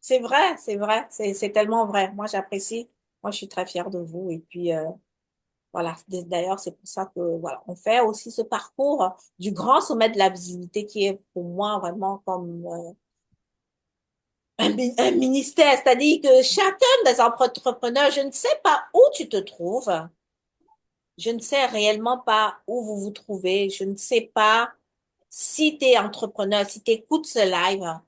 c'est vrai, c'est vrai, c'est tellement vrai. Moi, j'apprécie. Moi, je suis très fière de vous. Et puis, voilà. D'ailleurs, c'est pour ça que, voilà, on fait aussi ce parcours du grand sommet de la visibilité qui est pour moi vraiment comme un ministère. C'est-à-dire que chacun des entrepreneurs, je ne sais pas où tu te trouves. Je ne sais réellement pas où vous vous trouvez. Je ne sais pas si tu es entrepreneur, si tu écoutes ce live.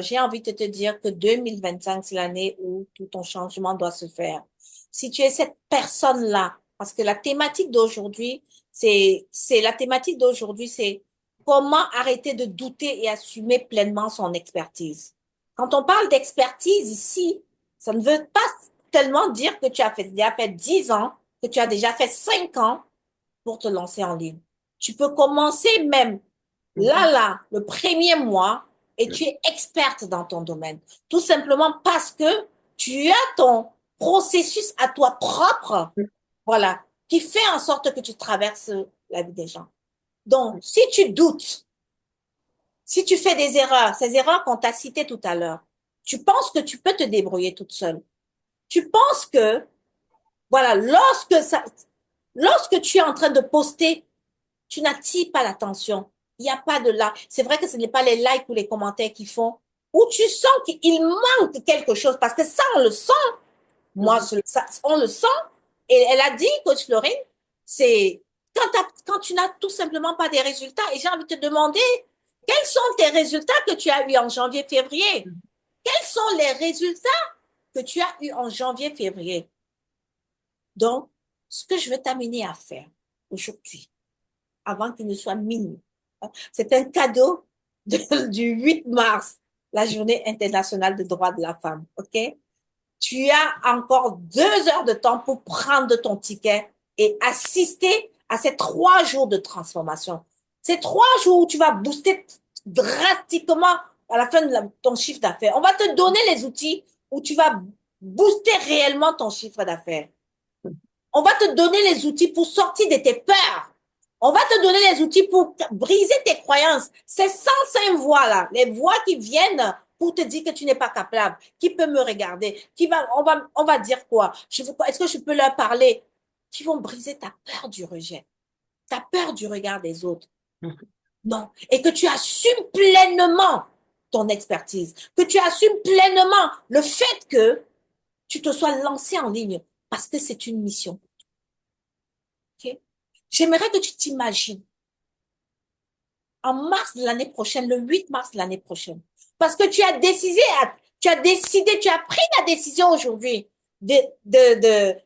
J'ai envie de te dire que 2025, c'est l'année où tout ton changement doit se faire. Si tu es cette personne-là, parce que la thématique d'aujourd'hui, c'est la thématique d'aujourd'hui, c'est comment arrêter de douter et assumer pleinement son expertise. Quand on parle d'expertise ici, ça ne veut pas tellement dire que tu as déjà fait 10 ans, que tu as déjà fait 5 ans pour te lancer en ligne. Tu peux commencer même là, le premier mois, et tu es experte dans ton domaine. Tout simplement parce que tu as ton processus à toi propre, voilà, qui fait en sorte que tu traverses la vie des gens. Donc, si tu doutes, si tu fais des erreurs, ces erreurs qu'on t'a citées tout à l'heure, tu penses que tu peux te débrouiller toute seule. Tu penses que, voilà, lorsque tu es en train de poster, tu n'attires pas l'attention. Il n'y a pas de là. C'est vrai que ce n'est pas les likes ou les commentaires qui font, où tu sens qu'il manque quelque chose, parce que ça, on le sent. Moi, ça, on le sent. Et elle a dit, Coach Florine, c'est quand tu n'as tout simplement pas des résultats. Et j'ai envie de te demander, quels sont tes résultats que tu as eu en janvier, février? Quels sont les résultats que tu as eu en janvier, février? Donc, ce que je veux t'amener à faire aujourd'hui, avant qu'il ne soit minuit. C'est un cadeau du 8 mars, la journée internationale des droits de la femme. OK? Tu as encore 2 heures de temps pour prendre ton ticket et assister à ces 3 jours de transformation. Ces 3 jours où tu vas booster drastiquement à la fin de ton chiffre d'affaires. On va te donner les outils où tu vas booster réellement ton chiffre d'affaires. On va te donner les outils pour sortir de tes peurs. On va te donner les outils pour briser tes croyances. Ces 105 voix-là, les voix qui viennent pour te dire que tu n'es pas capable, qui peut me regarder, on va dire quoi? Est-ce que je peux leur parler? Qui vont briser ta peur du rejet, ta peur du regard des autres. Non. Et que tu assumes pleinement ton expertise, que tu assumes pleinement le fait que tu te sois lancé en ligne parce que c'est une mission. Okay? J'aimerais que tu t'imagines en mars de l'année prochaine, le 8 mars de l'année prochaine, parce que tu as décidé, tu as pris la décision aujourd'hui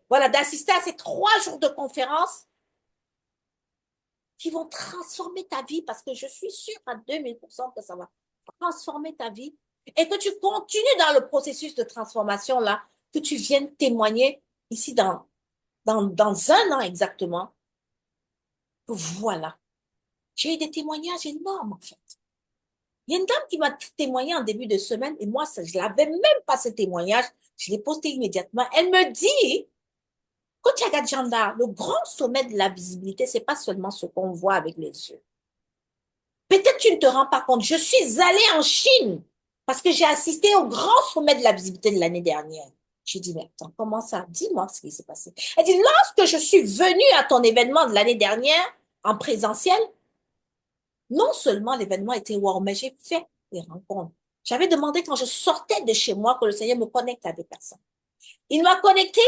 voilà, d'assister à ces 3 jours de conférence qui vont transformer ta vie, parce que je suis sûre à 2000% que ça va transformer ta vie, et que tu continues dans le processus de transformation là, que tu viennes témoigner ici dans 1 an exactement. Voilà. J'ai eu des témoignages énormes, en fait. Il y a une dame qui m'a témoigné en début de semaine, et moi, je l'avais même pas ce témoignage. Je l'ai posté immédiatement. Elle me dit, Coach Agadjanda, le grand sommet de la visibilité, c'est pas seulement ce qu'on voit avec les yeux. Peut-être tu ne te rends pas compte. Je suis allée en Chine parce que j'ai assisté au grand sommet de la visibilité de l'année dernière. J'ai dit, mais attends, comment ça? Dis-moi ce qui s'est passé. Elle dit, lorsque je suis venue à ton événement de l'année dernière, en présentiel, non seulement l'événement était wow, mais j'ai fait des rencontres. J'avais demandé quand je sortais de chez moi que le Seigneur me connecte à des personnes. Il m'a connecté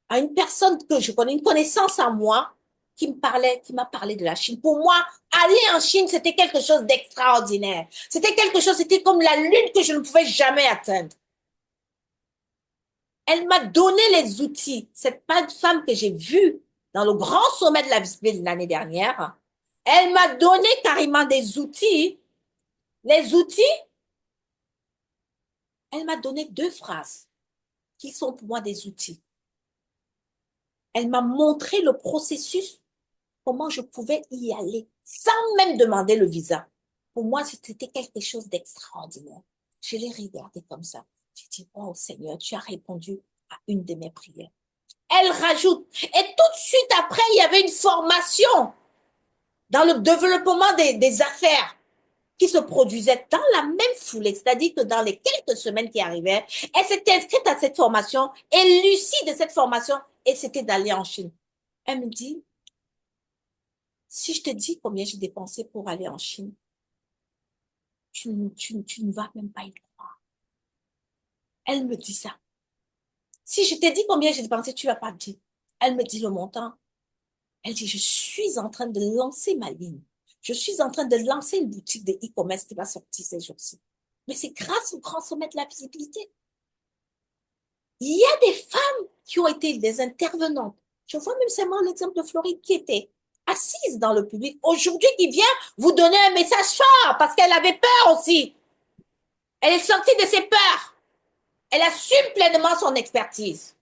à une personne que je connais, une connaissance à moi, qui m'a parlé de la Chine. Pour moi, aller en Chine, c'était quelque chose d'extraordinaire. C'était comme la lune que je ne pouvais jamais atteindre. Elle m'a donné les outils. Cette femme que j'ai vue dans le grand sommet de la visibilité de l'année dernière, elle m'a donné carrément des outils. Les outils, elle m'a donné 2 phrases qui sont pour moi des outils. Elle m'a montré le processus, comment je pouvais y aller, sans même demander le visa. Pour moi, c'était quelque chose d'extraordinaire. Je l'ai regardé comme ça. J'ai dit, oh Seigneur, tu as répondu à une de mes prières. Elle rajoute, et tout de suite après, il y avait une formation dans le développement des affaires qui se produisait dans la même foulée, c'est-à-dire que dans les quelques semaines qui arrivaient, elle s'était inscrite à cette formation et l'issue de cette formation, et c'était d'aller en Chine. Elle me dit, si je te dis combien j'ai dépensé pour aller en Chine, tu ne vas même pas y croire. Elle me dit ça. Si je te dis combien j'ai dépensé, tu ne vas pas dire. Elle me dit le montant. Elle dit, je suis en train de lancer ma ligne. Je suis en train de lancer une boutique de e-commerce qui va sortir ces jours-ci. Mais c'est grâce au grand sommet de la visibilité. Il y a des femmes qui ont été des intervenantes. Je vois même seulement l'exemple de Floride qui était assise dans le public aujourd'hui, qui vient vous donner un message fort parce qu'elle avait peur aussi. Elle est sortie de ses peurs. Elle assume pleinement son expertise.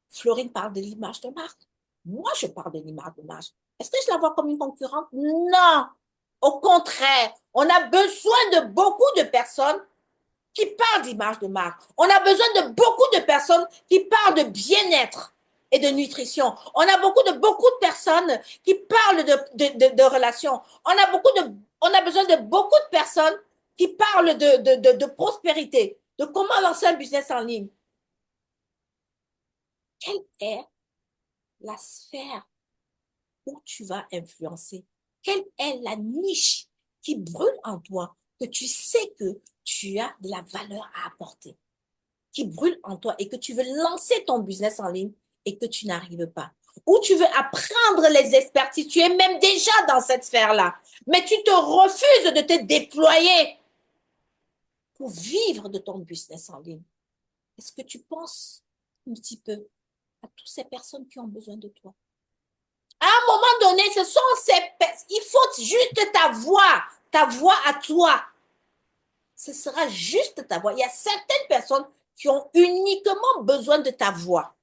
Florine parle de l'image de marque. Moi, je parle de l'image de marque. Est-ce que je la vois comme une concurrente? Non. Au contraire, on a besoin de beaucoup de personnes qui parlent d'image de marque. On a besoin de beaucoup de personnes qui parlent de bien-être et de nutrition. On a beaucoup de personnes qui parlent de relations. On a besoin de beaucoup de personnes qui parlent de prospérité, de comment lancer un business en ligne. Quelle est la sphère où tu vas influencer? Quelle est la niche qui brûle en toi, que tu sais que tu as de la valeur à apporter, qui brûle en toi et que tu veux lancer ton business en ligne et que tu n'arrives pas? Ou tu veux apprendre les expertises, tu es même déjà dans cette sphère-là, mais tu te refuses de te déployer pour vivre de ton business en ligne. Est-ce que tu penses un petit peu à toutes ces personnes qui ont besoin de toi? À un moment donné, ce sont il faut juste ta voix à toi. Ce sera juste ta voix. Il y a certaines personnes qui ont uniquement besoin de ta voix.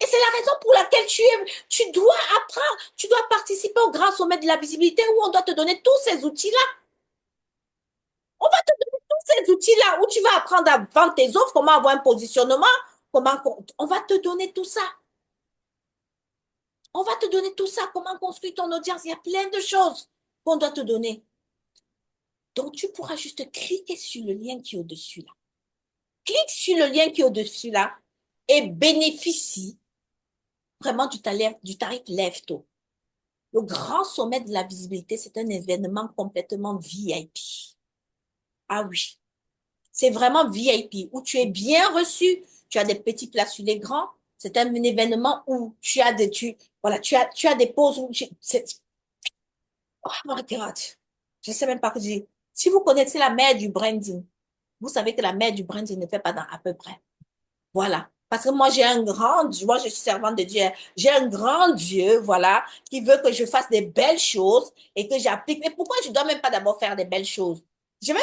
Et c'est la raison pour laquelle tu dois apprendre, tu dois participer au grand sommet de la visibilité où on doit te donner tous ces outils-là. On va te donner tous ces outils-là où tu vas apprendre à vendre tes offres, comment avoir un positionnement, comment on va te donner tout ça. On va te donner tout ça, comment construire ton audience. Il y a plein de choses qu'on doit te donner. Donc, tu pourras juste cliquer sur le lien qui est au-dessus là. Clique sur le lien qui est au-dessus là et bénéficie vraiment du tarif Lève-Tôt. Le grand sommet de la visibilité, c'est un événement complètement VIP. Ah oui, c'est vraiment VIP où tu es bien reçu. Tu as des petits plats sur les grands. C'est un événement où voilà, tu as des pauses où oh my God, je ne sais même pas quoi dire. Si vous connaissez la mère du branding, vous savez que la mère du branding ne fait pas dans à peu près. Voilà. Parce que moi, moi, je suis servante de Dieu. J'ai un grand Dieu, voilà, qui veut que je fasse des belles choses et que j'applique. Mais pourquoi je ne dois même pas d'abord faire des belles choses? C'est ce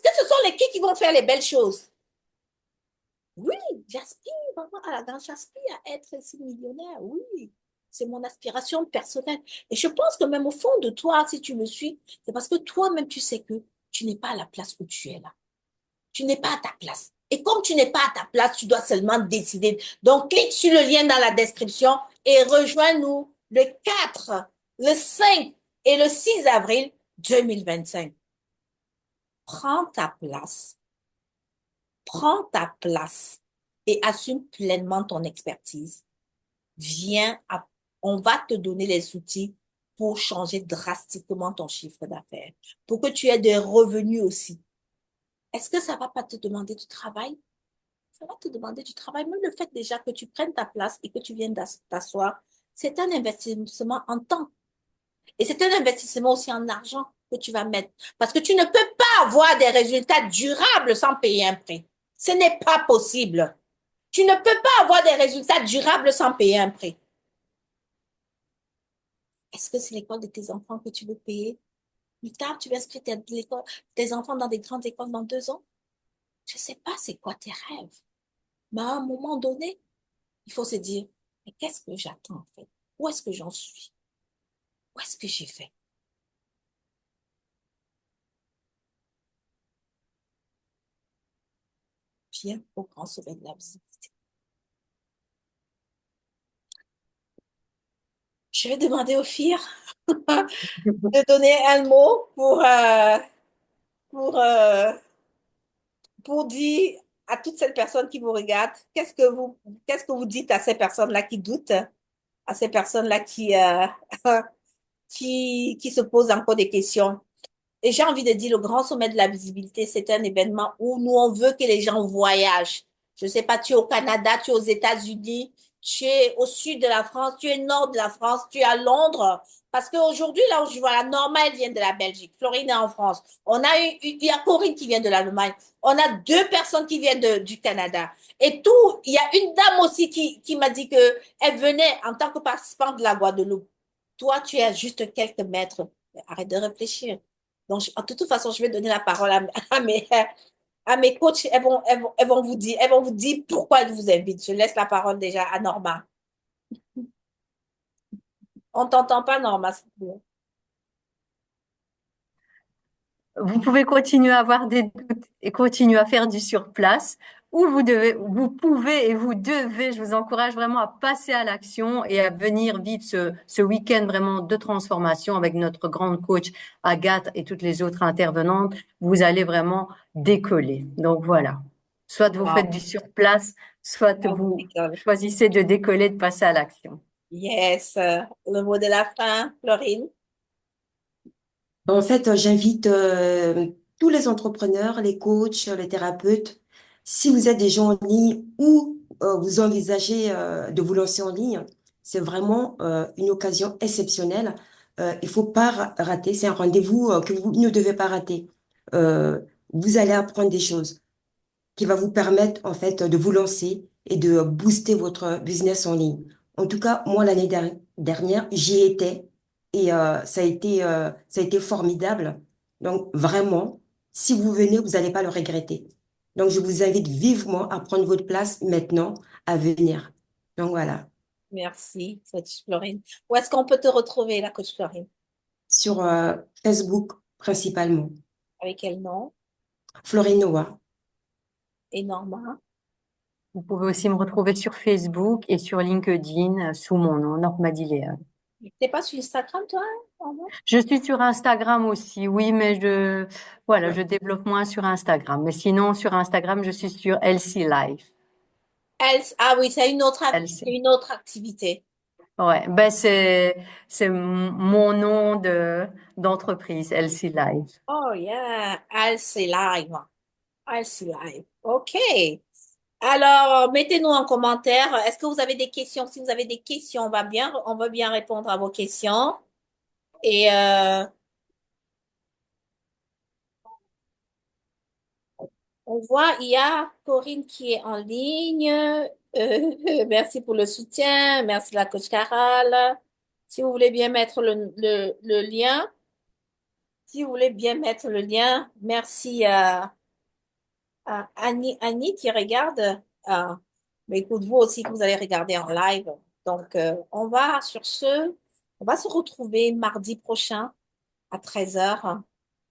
que ce sont les qui vont faire les belles choses. Oui, j'aspire vraiment à la danse, j'aspire à être ici millionnaire, oui. C'est mon aspiration personnelle. Et je pense que même au fond de toi, si tu me suis, c'est parce que toi-même, tu sais que tu n'es pas à la place où tu es là. Tu n'es pas à ta place. Et comme tu n'es pas à ta place, tu dois seulement décider. Donc, clique sur le lien dans la description et rejoins-nous le 4, le 5 et le 6 avril 2025. Prends ta place. Prends ta place et assume pleinement ton expertise. Viens, on va te donner les outils pour changer drastiquement ton chiffre d'affaires, pour que tu aies des revenus aussi. Est-ce que ça va pas te demander du travail? Ça va te demander du travail. Même le fait déjà que tu prennes ta place et que tu viennes t'asseoir, c'est un investissement en temps. Et c'est un investissement aussi en argent que tu vas mettre. Parce que tu ne peux pas avoir des résultats durables sans payer un prix. Ce n'est pas possible. Tu ne peux pas avoir des résultats durables sans payer un prix. Est-ce que c'est l'école de tes enfants que tu veux payer? Plus tard, tu vas inscrire tes enfants dans des grandes écoles dans 2 ans? Je ne sais pas c'est quoi tes rêves. Mais à un moment donné, il faut se dire, mais qu'est-ce que j'attends en fait? Où est-ce que j'en suis? Où est-ce que j'ai fait? Viens au grand sommet de la visibilité. Je vais demander au FIR de donner un mot pour, euh, pour dire à toutes ces personnes qui vous regardent, qu'est-ce que vous dites à ces personnes-là qui doutent, à ces personnes-là qui se posent encore des questions? Et j'ai envie de dire, le grand sommet de la visibilité, c'est un événement où nous, on veut que les gens voyagent. Je ne sais pas, tu es au Canada, tu es aux États-Unis, tu es au sud de la France, tu es au nord de la France, tu es à Londres. Parce qu'aujourd'hui, là où je vois, la Norma, elle vient de la Belgique. Florine est en France. Il y a Corinne qui vient de l'Allemagne. On a 2 personnes qui viennent du Canada. Et tout, il y a une dame aussi qui m'a dit qu'elle venait en tant que participante de la Guadeloupe. Toi, tu es juste quelques mètres. Arrête de réfléchir. Donc, de toute façon, je vais donner la parole à mes coachs. Elles vont vous dire pourquoi elles vous invitent. Je laisse la parole déjà à Norma. On t'entend pas, Norma, s'il te plaît. Vous pouvez continuer à avoir des doutes et continuer à faire du surplace, ou vous pouvez et vous devez, je vous encourage vraiment à passer à l'action et à venir vivre ce week-end vraiment de transformation avec notre grande coach Agathe et toutes les autres intervenantes. Vous allez vraiment décoller. Donc voilà. Soit vous faites Wow. du surplace, soit Ah, vous vous rigolez. choisissez de décoller, de passer à l'action. Yes. Le mot de la fin, Florine. En fait, j'invite tous les entrepreneurs, les coachs, les thérapeutes, si vous êtes déjà en ligne ou vous envisagez de vous lancer en ligne, c'est vraiment une occasion exceptionnelle. Il faut pas rater, c'est un rendez-vous que vous ne devez pas rater. Euh, Vous allez apprendre des choses qui va vous permettre en fait de vous lancer et de booster votre business en ligne. En tout cas, moi l'année dernière, j'y étais et ça a été formidable. Donc vraiment, si vous venez, vous n'allez pas le regretter. Donc, je vous invite vivement à prendre votre place maintenant, à venir. Donc, voilà, Merci, coach Florine. Où est-ce qu'on peut te retrouver, la coach Florine? sur Facebook principalement. Avec quel nom? Florine Noah. Et Norma? Vous pouvez aussi me retrouver sur Facebook et sur LinkedIn sous mon nom, Norma Diléa. T'es pas sur Instagram, toi, Norma? Je suis sur Instagram aussi, oui, mais voilà, je développe moins sur Instagram. Mais sinon, sur Instagram, je suis sur LC Life. Ah oui, c'est LC. une autre activité. Ouais, ben mon nom d'entreprise, LC Life. Oh yeah, Elsie Live. Elsie Live. OK. Alors, mettez-nous en commentaire. Est-ce que vous avez des questions? Si vous avez des questions, on va bien répondre à vos questions. Et on voit, il y a Corinne qui est en ligne. Merci pour le soutien. Merci la coach Carole. Si vous voulez bien mettre le lien, si vous voulez bien mettre le lien, merci à Annie qui regarde. Mais écoute, vous aussi que vous allez regarder en live. Donc, on va se retrouver mardi prochain à 13 heures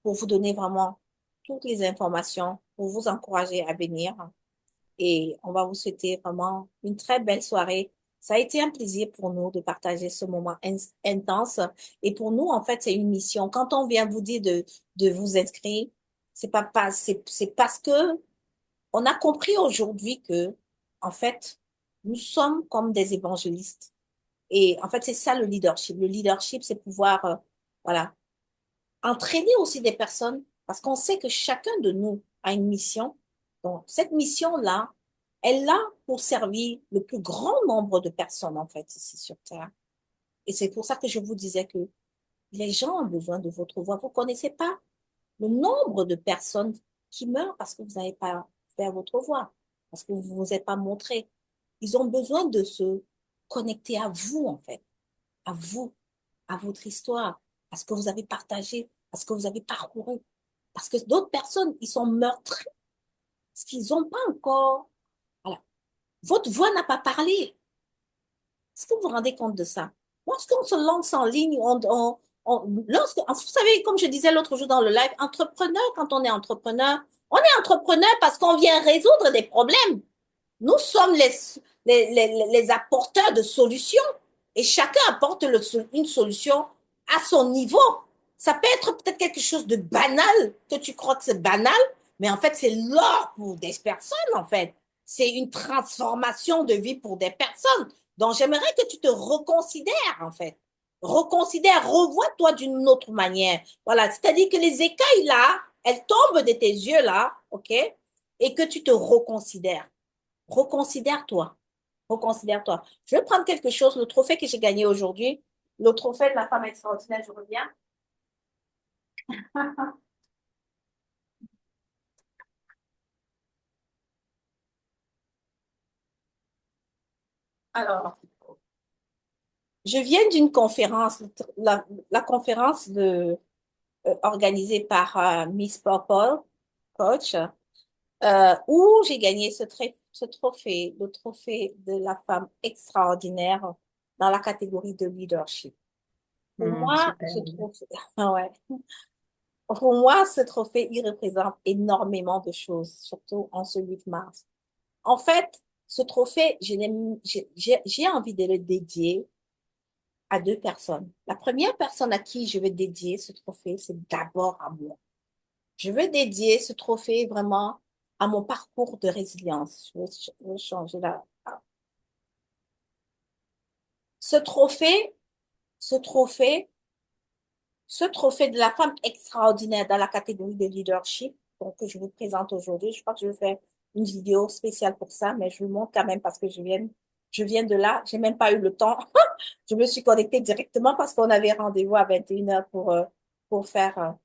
pour vous donner vraiment toutes les informations, pour vous encourager à venir. Et on va vous souhaiter vraiment une très belle soirée. Ça a été un plaisir pour nous de partager ce moment intense. Et pour nous, en fait, c'est une mission. Quand on vient vous dire de vous inscrire, c'est parce que on a compris aujourd'hui que, en fait, nous sommes comme des évangélistes. Et en fait, c'est ça le leadership. Le leadership, c'est pouvoir, voilà, entraîner aussi des personnes parce qu'on sait que chacun de nous a une mission. Donc, cette mission-là, elle est là pour servir le plus grand nombre de personnes, en fait, ici sur Terre. Et c'est pour ça que je vous disais que les gens ont besoin de votre voix. Vous connaissez pas le nombre de personnes qui meurent parce que vous n'avez pas fait votre voix, parce que vous ne vous êtes pas montré. Ils ont besoin de se connecter à vous, en fait, à vous, à votre histoire, à ce que vous avez partagé, à ce que vous avez parcouru. Parce que d'autres personnes, ils sont meurtris parce qu'ils n'ont pas encore. Voilà. Votre voix n'a pas parlé. Est-ce que vous vous rendez compte de ça? Lorsqu'on se lance en ligne, vous savez, comme je disais l'autre jour dans le live, entrepreneur, quand on est entrepreneur parce qu'on vient résoudre des problèmes. Nous sommes les apporteurs de solutions et chacun apporte une solution à son niveau. Ça peut être peut-être quelque chose de banal, que tu crois que c'est banal, mais en fait, c'est l'or pour des personnes, en fait. C'est une transformation de vie pour des personnes. Donc, j'aimerais que tu te reconsidères, en fait. Reconsidère, revois-toi d'une autre manière. Voilà, c'est-à-dire que les écailles, là, elles tombent de tes yeux, là, OK? Et que tu te reconsidères. Reconsidère-toi. Reconsidère-toi. Je vais prendre quelque chose, le trophée que j'ai gagné aujourd'hui, le trophée de la femme extraordinaire, je reviens. Alors, je viens d'une conférence, la conférence organisée par Miss Purple, coach, où j'ai gagné ce trophée, le trophée de la femme extraordinaire dans la catégorie de leadership. Pour moi, Super. ce trophée, ouais. Pour moi, ce trophée, il représente énormément de choses, surtout en ce 8 mars. En fait, ce trophée, j'ai envie de le dédier à deux personnes. La première personne à qui je vais dédier ce trophée, c'est d'abord à moi. Je veux dédier ce trophée vraiment à mon parcours de résilience. Je vais changer là. Ce trophée, ce trophée, ce trophée de la femme extraordinaire dans la catégorie de leadership, donc, que je vous présente aujourd'hui, je crois que je vais faire une vidéo spéciale pour ça, mais je vous montre quand même parce que je viens de là, j'ai même pas eu le temps. Je me suis connectée directement parce qu'on avait rendez-vous à 21 h pour faire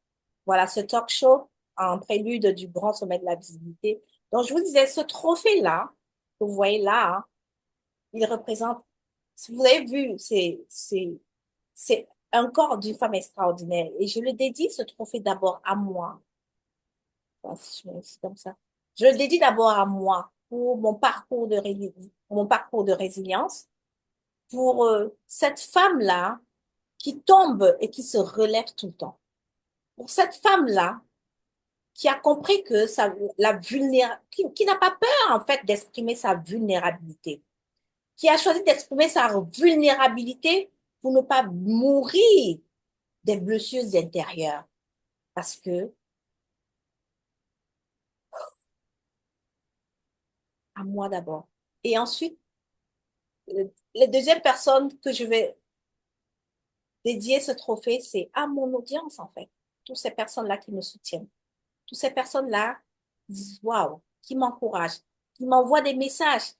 voilà, ce talk show en prélude du grand sommet de la visibilité. Donc, je vous disais, ce trophée-là, que vous voyez là, hein, il représente, si vous avez vu, c'est un corps d'une femme extraordinaire. Et je le dédie, ce trophée, d'abord à moi. Enfin, si je mets aussi comme ça. Je le dédie d'abord à moi pour mon parcours de résilience, pour cette femme-là qui tombe et qui se relève tout le temps. Pour cette femme-là qui a compris que qui n'a pas peur en fait d'exprimer sa vulnérabilité, qui a choisi d'exprimer sa vulnérabilité pour ne pas mourir des blessures intérieures. Parce que, à moi d'abord. Et ensuite, la deuxième personne que je vais dédier ce trophée, c'est à mon audience, en fait. Toutes ces personnes-là qui me soutiennent. Toutes ces personnes-là disent waouh, qui m'encouragent, qui m'envoient des messages.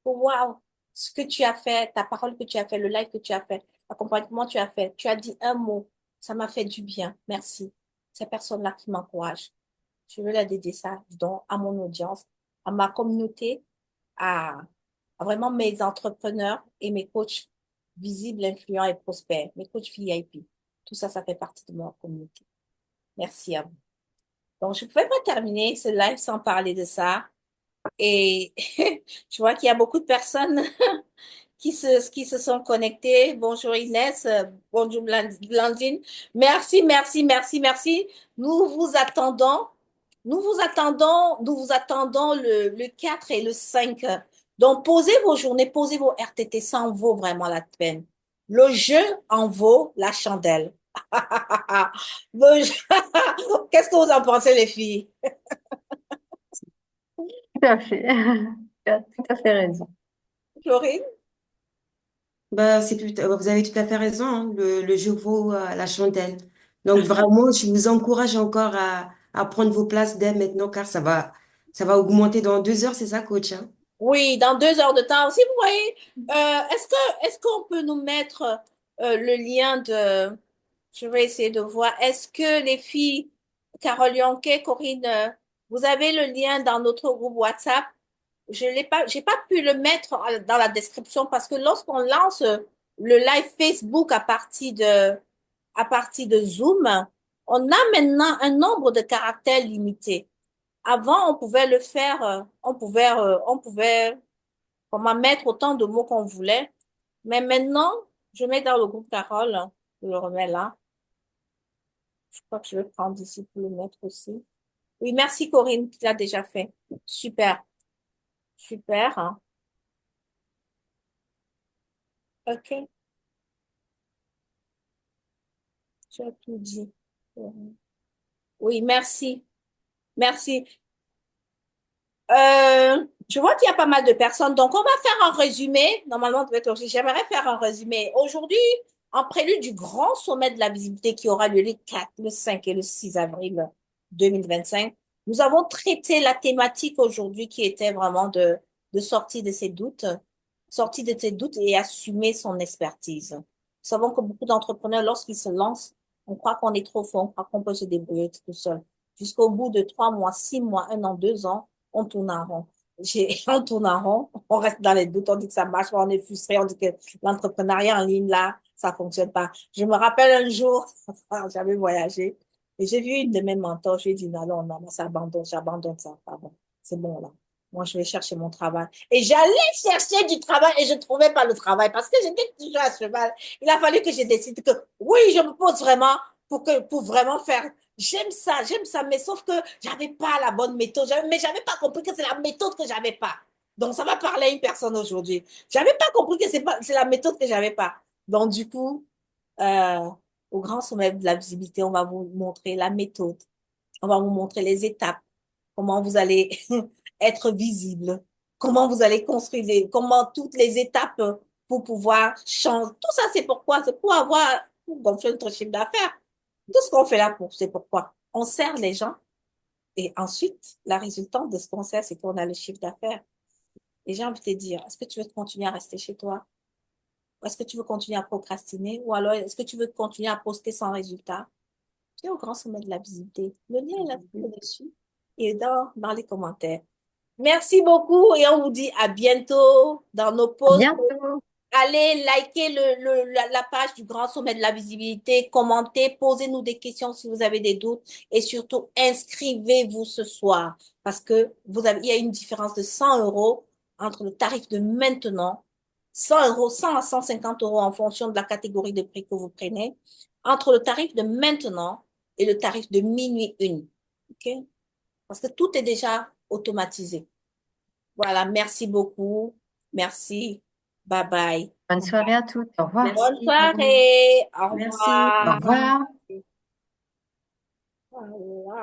Oh, waouh, ce que tu as fait, ta parole que tu as fait, le live que tu as fait, l'accompagnement que tu as fait, tu as dit un mot, ça m'a fait du bien. Merci. Ces personnes-là qui m'encouragent. Je veux la dédier ça donc à mon audience, à ma communauté, à vraiment mes entrepreneurs et mes coachs visibles, influents et prospères, mes coachs VIP. Tout ça, ça fait partie de ma communauté. Merci à vous. Donc, je ne pouvais pas terminer ce live sans parler de ça. Et je vois qu'il y a beaucoup de personnes qui se sont connectées. Bonjour Inès, bonjour Blandine. Merci, merci, merci, merci. Nous vous attendons. Nous vous attendons le 4 et le 5. Donc, posez vos journées, posez vos RTT, ça en vaut vraiment la peine. Le jeu en vaut la chandelle. Le jeu- Qu'est-ce que vous en pensez, les filles? Tout à fait. Tu as tout à fait raison. Florine? Bah, vous avez tout à fait raison, hein. Le jeu vaut la chandelle. Donc vraiment, je vous encourage encore à prendre vos places dès maintenant car ça va augmenter dans 2 heures, c'est ça, coach, hein? Oui, dans 2 heures de temps. Si vous voyez, est-ce qu'on peut nous mettre le lien de... Je vais essayer de voir. Est-ce que les filles, Carole Yonke, Corinne, vous avez le lien dans notre groupe WhatsApp? Je l'ai pas, j'ai pas pu le mettre dans la description parce que lorsqu'on lance le live Facebook à partir de Zoom, on a maintenant un nombre de caractères limité. Avant, on pouvait le faire, on pouvait comment mettre autant de mots qu'on voulait. Mais maintenant, je mets dans le groupe Carole, je le remets là. Je crois que je vais prendre ici pour le mettre aussi. Oui, merci Corinne, tu l'as déjà fait. Super, super, hein. Ok, tu as tout dit. Oui, merci, merci. Je vois qu'il y a pas mal de personnes, donc on va faire un résumé. Normalement, on devait être j'aimerais faire un résumé. Aujourd'hui, en prélude du grand sommet de la visibilité qui aura lieu les 4, le 5 et le 6 avril 2025, nous avons traité la thématique aujourd'hui qui était vraiment de sortir de ses doutes, sortir de ses doutes et assumer son expertise. Nous savons que beaucoup d'entrepreneurs, lorsqu'ils se lancent, on croit qu'on est trop fort, on croit qu'on peut se débrouiller tout seul. Jusqu'au bout de 3 mois, 6 mois, 1 an, 2 ans, on tourne en rond. On tourne en rond, on reste dans les doutes, on dit que ça marche, on est frustré, on dit que l'entrepreneuriat en ligne, là, ça fonctionne pas. Je me rappelle un jour, j'avais voyagé, et j'ai vu une de mes mentors, je lui ai dit, non, non, non, j'abandonne ça, pardon, c'est bon, là. Moi, je vais chercher mon travail. Et j'allais chercher du travail et je ne trouvais pas le travail parce que j'étais toujours à cheval. Il a fallu que je décide que oui, je me pose vraiment pour vraiment faire. J'aime ça, mais sauf que j'avais pas la bonne méthode. Mais j'avais pas compris que c'est la méthode que j'avais pas. Donc, ça va parler à une personne aujourd'hui. J'avais pas compris que c'est la méthode que j'avais pas. Donc, du coup, euh, au grand sommet de la visibilité, on va vous montrer la méthode. On va vous montrer les étapes, comment vous allez être visible, comment vous allez construire, comment toutes les étapes pour pouvoir changer. Tout ça, c'est pourquoi? C'est pour gonfler notre chiffre d'affaires. Tout ce qu'on fait là c'est pourquoi? On sert les gens et ensuite, la résultante de ce qu'on sert, c'est qu'on a le chiffre d'affaires. Et j'ai envie de te dire, est-ce que tu veux continuer à rester chez toi? Ou est-ce que tu veux continuer à procrastiner? Ou alors, est-ce que tu veux continuer à poster sans résultat? Tu es au grand sommet de la visibilité. Le lien est là dessus et dans les commentaires. Merci beaucoup et on vous dit à bientôt dans nos À pauses bientôt. allez liker la page du Grand Sommet de la Visibilité, commentez, posez-nous des questions si vous avez des doutes et surtout inscrivez-vous ce soir parce que il y a une différence de 100 euros entre le tarif de maintenant, 100 euros, 100 à 150 euros en fonction de la catégorie de prix que vous prenez, entre le tarif de maintenant et le tarif de minuit une. OK? Parce que tout est déjà automatisé. Voilà, merci beaucoup. Merci. Bye bye. Bonne soirée à toutes. Au revoir. Bonne Merci à vous. soirée. Au Merci. Au revoir. revoir. Au revoir.